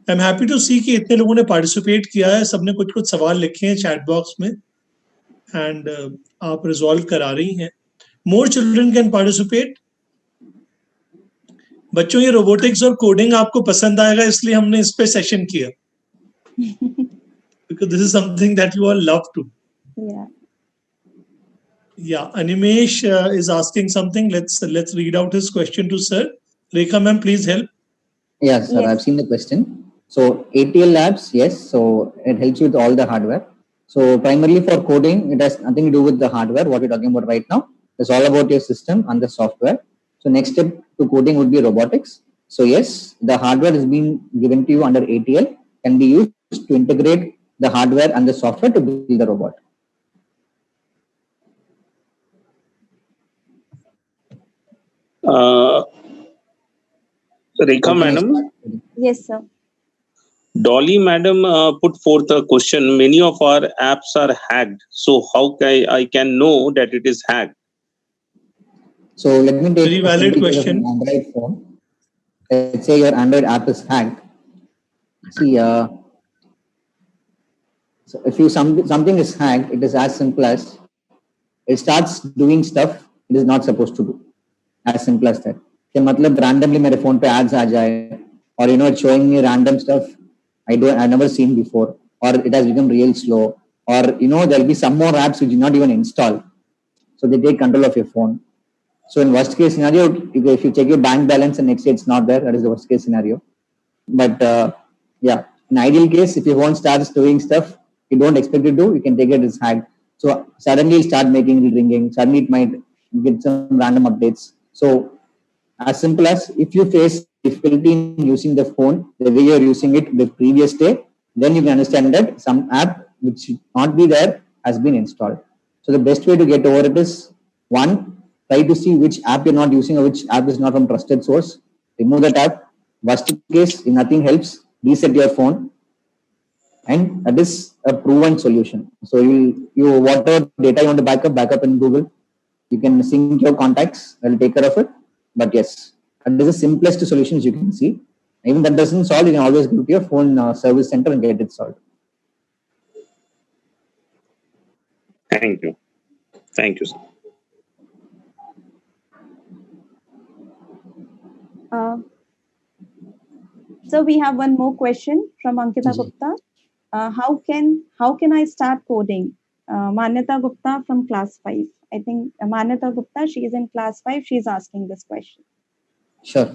I'm happy to see कि इतने लोगों ने participate किया है, सबने कुछ कुछ सवाल लिखे हैं chat box में, and आप resolve करा रही हैं. More children can participate. बच्चों, ये robotics और coding आपको पसंद आएगा, इसलिए हमने इस पे session किया. Because this is something that you all love to. Yeah. Yeah, Animesh is asking something. Let's read out his question to sir. Rekha ma'am, please help. Yes, sir. Yes. I've seen the question. So ATL Labs, yes. So it helps you with all the hardware. So primarily for coding, it has nothing to do with the hardware. What we're talking about right now, it's all about your system and the software. So next step to coding would be robotics. So yes, the hardware is being given to you under ATL, can be used to integrate the hardware and the software to build the robot. Rekha madam. Yes, sir. Dolly madam put forth a question. Many of our apps are hacked. So how I can know that it is hacked? So let me take very valid question. Android phone. Let's say your Android app is hacked. See, so if you something is hacked, it is as simple as it starts doing stuff it is not supposed to do. As simple as that. कि मतलब randomly मेरे phone पे ads आ जाए, or it's showing me random stuff I've never seen before, or it has become real slow, or there'll be some more apps which you not even install, so they take control of your phone. So in worst case scenario, if you check your bank balance and next day it's not there, that is the worst case scenario. But yeah, in ideal case, if your phone starts doing stuff you don't expect it to do, you can take it as hacked. So suddenly it'll start making it ringing, suddenly it might get some random updates. So as simple as if you face difficulty in using the phone the way you're using it the previous day, then you can understand that some app which should not be there has been installed. So the best way to get over it is, one, try to see which app you're not using or which app is not from trusted source. Remove that app. Worst case, if nothing helps, reset your phone, and that is a proven solution. So you whatever data you want to backup in Google. You can sync your contacts. I'll take care of it. But yes, that is the simplest solutions you can see. Even that doesn't solve, you can always go to your phone service center and get it solved. Thank you. Thank you, sir. So we have one more question from Ankita Gupta. How can I start coding? Manyata Gupta from class 5. I think Manyata Gupta, she is in class 5. She is asking this question. Sure.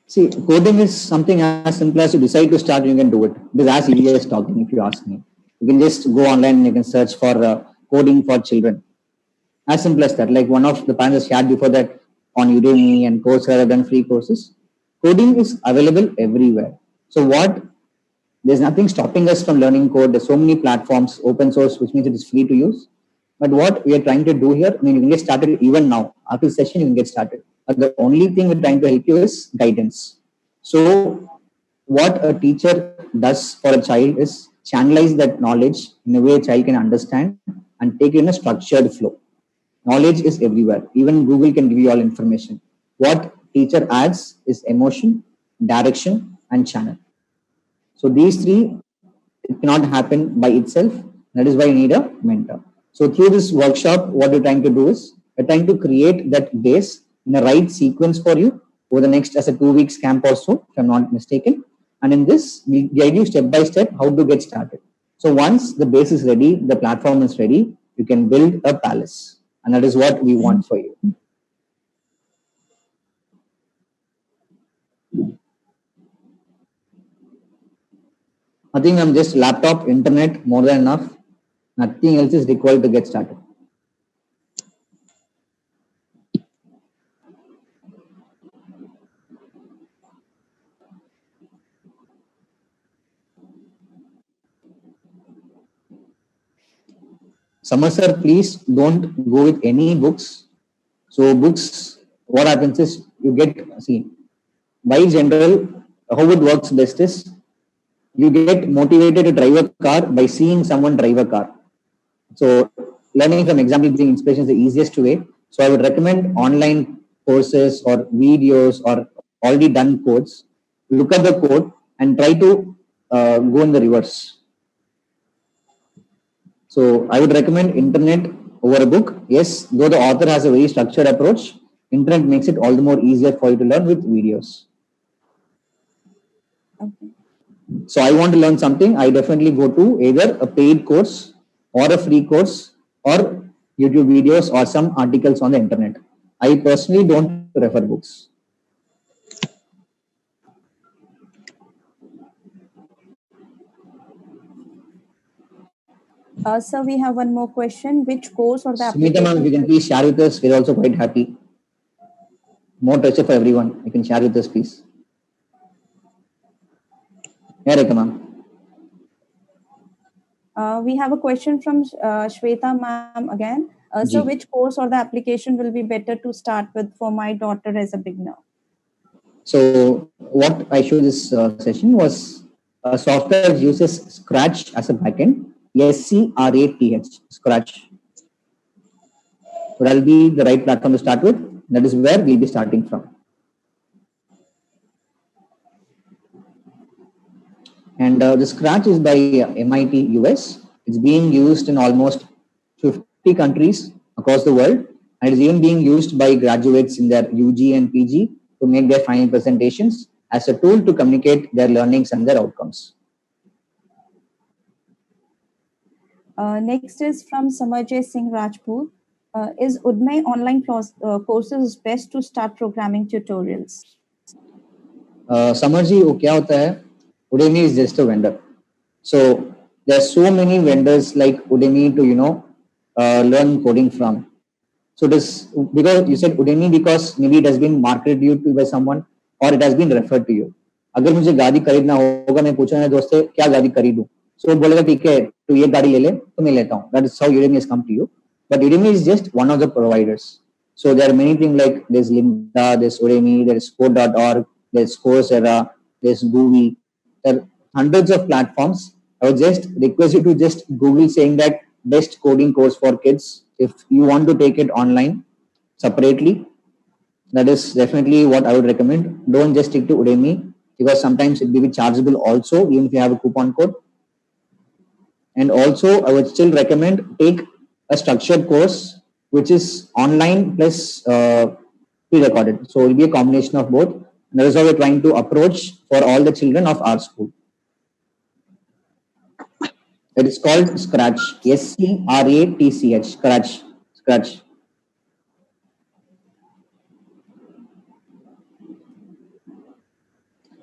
See, coding is something as simple as you decide to start, you can do it. It is as easy as talking, if you ask me. You can just go online and you can search for coding for children. As simple as that. Like one of the panelists shared before that on Udemy and Coursera and free courses. Coding is available everywhere. So there's nothing stopping us from learning code. There's so many platforms, open source, which means it is free to use. But what we are trying to do here, you can get started even now. After the session, you can get started. But the only thing we're trying to help you is guidance. So what a teacher does for a child is channelize that knowledge in a way a child can understand and take it in a structured flow. Knowledge is everywhere. Even Google can give you all information. What teacher adds is emotion, direction, and channel. So these three, it cannot happen by itself. That is why you need a mentor. So through this workshop, what we're trying to do is we're trying to create that base in the right sequence for you over the next as a 2 weeks camp or so, if I'm not mistaken. And in this, we guide you step by step how to get started. So once the base is ready, the platform is ready, you can build a palace. And that is what we want for you. I think I'm just laptop, internet, more than enough. Nothing else is required to get started. Samar sir, please don't go with any books. So books, what happens is you get, by general, how it works best is you get motivated to drive a car by seeing someone drive a car. So learning from example being inspiration is the easiest way. So I would recommend online courses or videos or already done codes. Look at the code and try to go in the reverse. So I would recommend internet over a book. Yes, though the author has a very structured approach, internet makes it all the more easier for you to learn with videos. Okay. So I want to learn something, I definitely go to either a paid course or a free course or YouTube videos or some articles on the internet. I personally don't prefer books. So we have one more question. Which course or the Sumita application? ma'am, if you can please share with us, we're also quite happy. More treasure for everyone. You can share with us, please. Yeah, Rekha ma'am. We have a question from Shweta ma'am again. So which course or the application will be better to start with for my daughter as a beginner? So what I showed this session was a software that uses Scratch as a backend. SCRATH, Scratch. So that'll be the right platform to start with. That is where we'll be starting from. And the Scratch is by MIT US. It's being used in almost 50 countries across the world. And it's even being used by graduates in their UG and PG to make their final presentations as a tool to communicate their learnings and their outcomes. Next is from Samarjay Singh Rajput. Is Udemy online courses best to start programming tutorials? Samarji, kya hota hai? Udemy is just a vendor. So there are so many vendors like Udemy to learn coding from. So this, because you said Udemy because maybe it has been marketed to you by someone or it has been referred to you. अगर मुझे गाड़ी खरीदना होगा, मैं पूछूंगा मेरे दोस्त से क्या गाड़ी खरीदूं, so वो बोलेगा ठीक है तू ये गाड़ी ले ले, तो मैं लेता हूँ. That is how Udemy has come to you. But Udemy is just one of the providers. So there are many things like there's Lynda, there's Udemy, there's Code.org, there's Coursera, there's Google. There are hundreds of platforms. I would just request you to just Google saying that best coding course for kids. If you want to take it online separately, that is definitely what I would recommend. Don't just stick to Udemy, because sometimes it will be chargeable also, even if you have a coupon code. And also, I would still recommend take a structured course, which is online plus pre-recorded. So it will be a combination of both. And that is how we're trying to approach for all the children of our school. It is called Scratch. SCRATCH. Scratch. Scratch.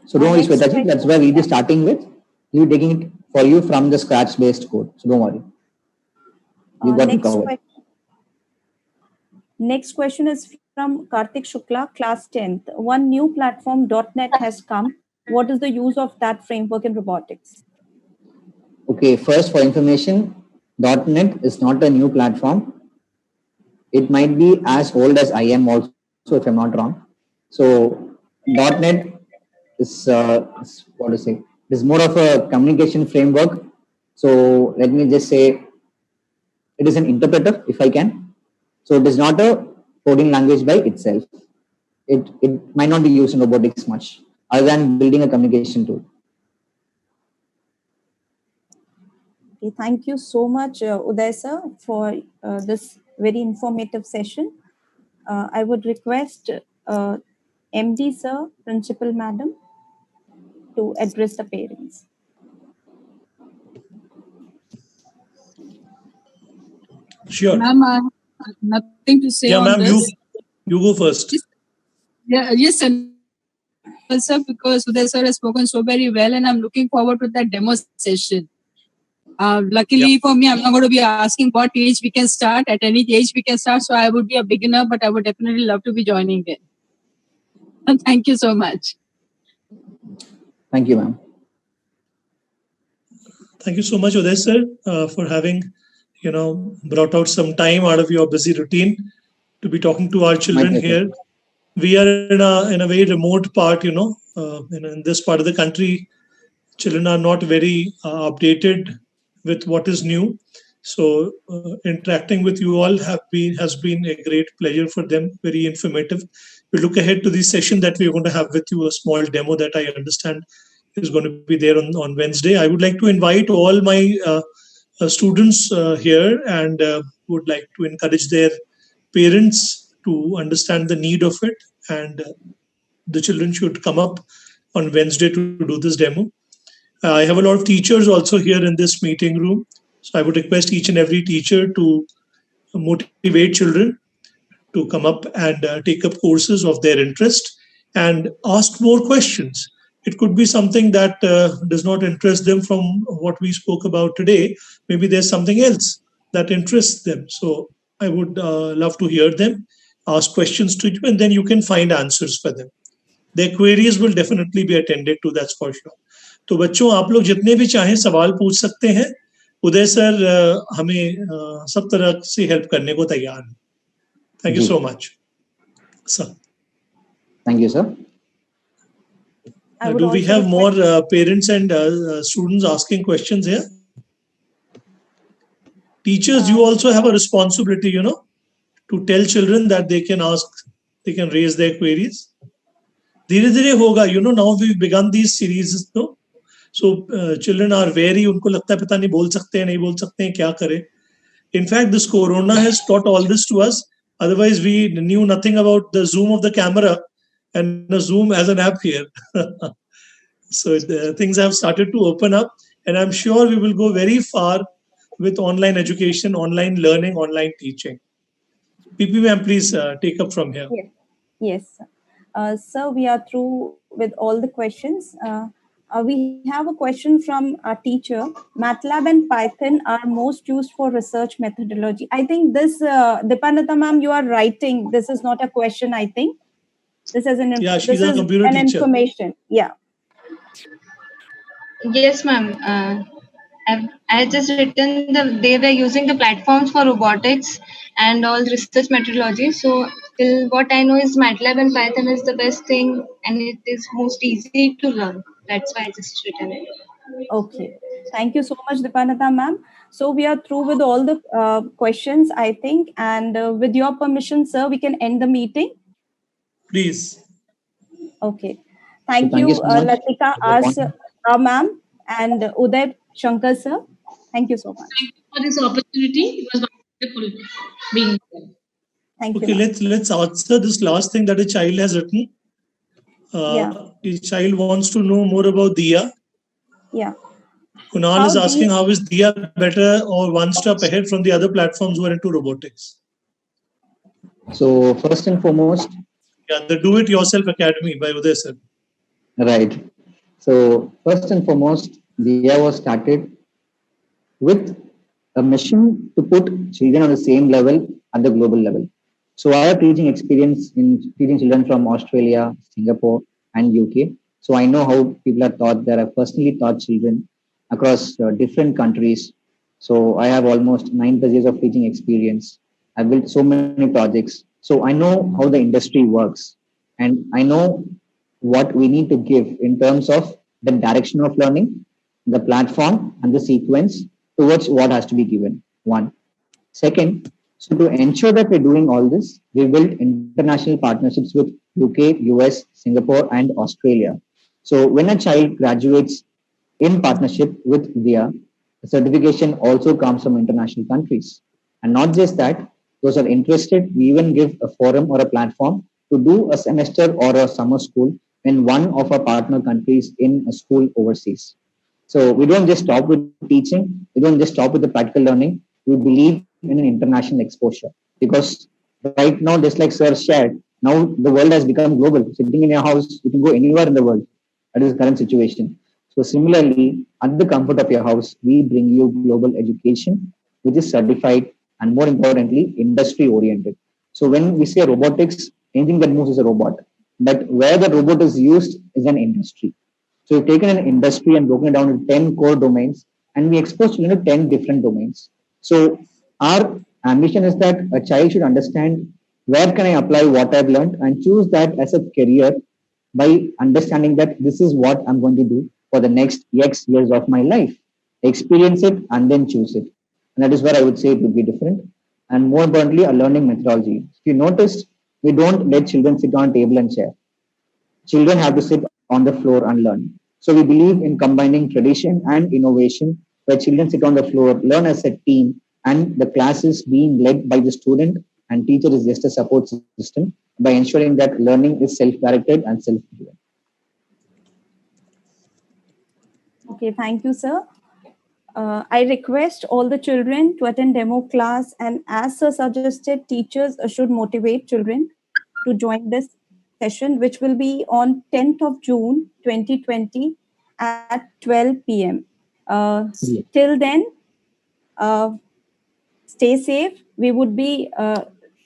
So don't worry, Shwetaji, that's where we'll be starting with. We'll be taking it for you from the Scratch-based code. So don't worry. You got it covered. Next question is from Karthik Shukla, class 10th. One new platform, .NET, has come. What is the use of that framework in robotics? Okay, first for information, .NET is not a new platform. It might be as old as I am also, if I'm not wrong. So .NET is what to say? It is more of a communication framework. So let me just say, it is an interpreter, if I can. So it is not a coding language by itself. It might not be used in robotics much, other than building a communication tool. Okay, thank you so much, Uday sir, for this very informative session. I would request MD sir, Principal Madam, to address the parents. Sure. Ma'am, I have nothing to say Yeah, on ma'am, this. you go first. Yes, sir, because Uday sir has spoken so very well, and I'm looking forward to that demo session. Luckily for me, I'm not going to be asking what age we can start. At any age we can start, so I would be a beginner, but I would definitely love to be joining in. And thank you so much. Thank you, ma'am. Thank you so much, Uday sir, for having, brought out some time out of your busy routine to be talking to our children here. We are in a very remote part, in this part of the country, children are not very updated with what is new. So interacting with you all has been a great pleasure for them, very informative. We look ahead to the session that we're going to have with you, a small demo that I understand is going to be there on Wednesday. I would like to invite all my students here and would like to encourage their parents to understand the need of it, and the children should come up on Wednesday to do this demo. I have a lot of teachers also here in this meeting room, so I would request each and every teacher to motivate children to come up and take up courses of their interest and ask more questions. It could be something that does not interest them from what we spoke about today. Maybe there's something else that interests them. So I would love to hear them, ask questions to you, and then you can find answers for them. Their queries will definitely be attended to, that's for sure. तो बच्चों, आप लोग जितने भी चाहें सवाल पूछ सकते हैं. उदय सर हमें सब तरह से हेल्प करने को तैयार हैं. Thank you so much, sir. Thank you, sir. Do we have more parents and students asking questions here? Teachers, you also have a responsibility, to tell children that they can ask, they can raise their queries. धीरे धीरे होगा, now we've begun these series, no? So children are wary, उनको लगता है पता नहीं बोल सकते हैं, नहीं बोल सकते हैं, क्या करें. In fact, this corona has taught all this to us. Otherwise, we knew nothing about the zoom of the camera and the zoom as an app here. So things have started to open up, and I'm sure we will go very far with online education, online learning, online teaching. PP ma'am, please take up from here. Yes. Sir, we are through with all the questions. We have a question from our teacher. MATLAB and Python are most used for research methodology. I think this, Dipanata ma'am, you are writing. This is not a question, I think. This is an, she's a computer teacher. Information. Yeah. Yes, ma'am. I just written they were using the platforms for robotics and all research methodology. So till what I know is MATLAB and Python is the best thing and it is most easy to learn. That's why I just written it. Okay. Thank you so much, Dipanata ma'am. So we are through with all the questions, I think. And with your permission, sir, we can end the meeting. Please. Okay. So Thank thank you you, so much. Latika as ma'am and Uday Shankar, sir. Thank you so much. Thank you for this opportunity. It was wonderful being here. Thank you, Okay, ma'am. let's answer this last thing that a child has written. The child wants to know more about Diya. Yeah. Kunal is asking how is Diya better or one step ahead from the other platforms who are into robotics? So first and foremost, yeah, the Do It Yourself Academy by Uday sir. Right. So first and foremost, Diya was started with a mission to put children on the same level at the global level. So I have teaching experience in teaching children from Australia, Singapore, and UK. So I know how people are taught there. I've personally taught children across different countries. So I have almost 9+ years of teaching experience. I've built so many projects. So I know how the industry works, and I know what we need to give in terms of the direction of learning, the platform, and the sequence towards what has to be given. One. Second, so to ensure that we're doing all this, we built international partnerships with UK, US, Singapore, and Australia. So when a child graduates in partnership with Diya, the certification also comes from international countries. And not just that, those are interested, we even give a forum or a platform to do a semester or a summer school in one of our partner countries in a school overseas. So we don't just stop with teaching, we don't just stop with the practical learning, we believe in an international exposure. Because right now, just like Sir shared, now the world has become global. Sitting in your house, you can go anywhere in the world. That is the current situation. So similarly, at the comfort of your house, we bring you global education, which is certified and more importantly, industry oriented. So when we say robotics, anything that moves is a robot. But where the robot is used is an industry. So we've taken an industry and broken it down into 10 core domains, and we expose children to 10 different domains. So our ambition is that a child should understand where can I apply what I've learned and choose that as a career by understanding that this is what I'm going to do for the next X years of my life. Experience it and then choose it. And that is where I would say it would be different. And more importantly, a learning methodology. If you noticed, we don't let children sit on a table and share. Children have to sit on the floor and learn. So we believe in combining tradition and innovation, where children sit on the floor, learn as a team, and the class is being led by the student, and teacher is just a support system by ensuring that learning is self-directed and self-driven. Okay, thank you, sir. I request all the children to attend demo class, and as sir suggested, teachers should motivate children to join this session, which will be on 10th of June 2020 at 12 p.m. Till then, stay safe. We would be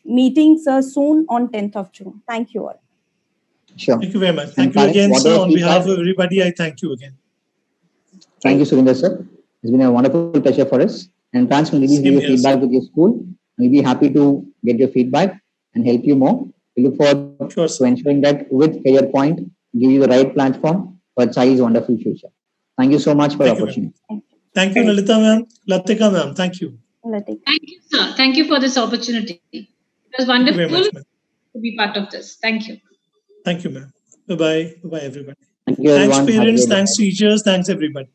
meeting sir soon on 10th of June. Thank you all. Sure. Thank you very much. Thank you again, sir. On behalf of everybody, I thank you again. Thank you, Surinder, sir. It's been a wonderful pleasure for us. And Trans will leave your feedback with your school. We'll be happy to get your feedback and help you more. We look forward to ensuring that with Career Point, give you the right platform for a child's wonderful future. Thank you so much for the opportunity. Thank you, Lalita ma'am. Latika ma'am, thank you. Thank you, sir. Thank you for this opportunity. It was wonderful to be part of this. Thank you. Thank you, ma'am. Bye-bye. Bye-bye, everybody. Thank you, everyone. Thanks, parents. Thanks, teachers. Thanks, everybody.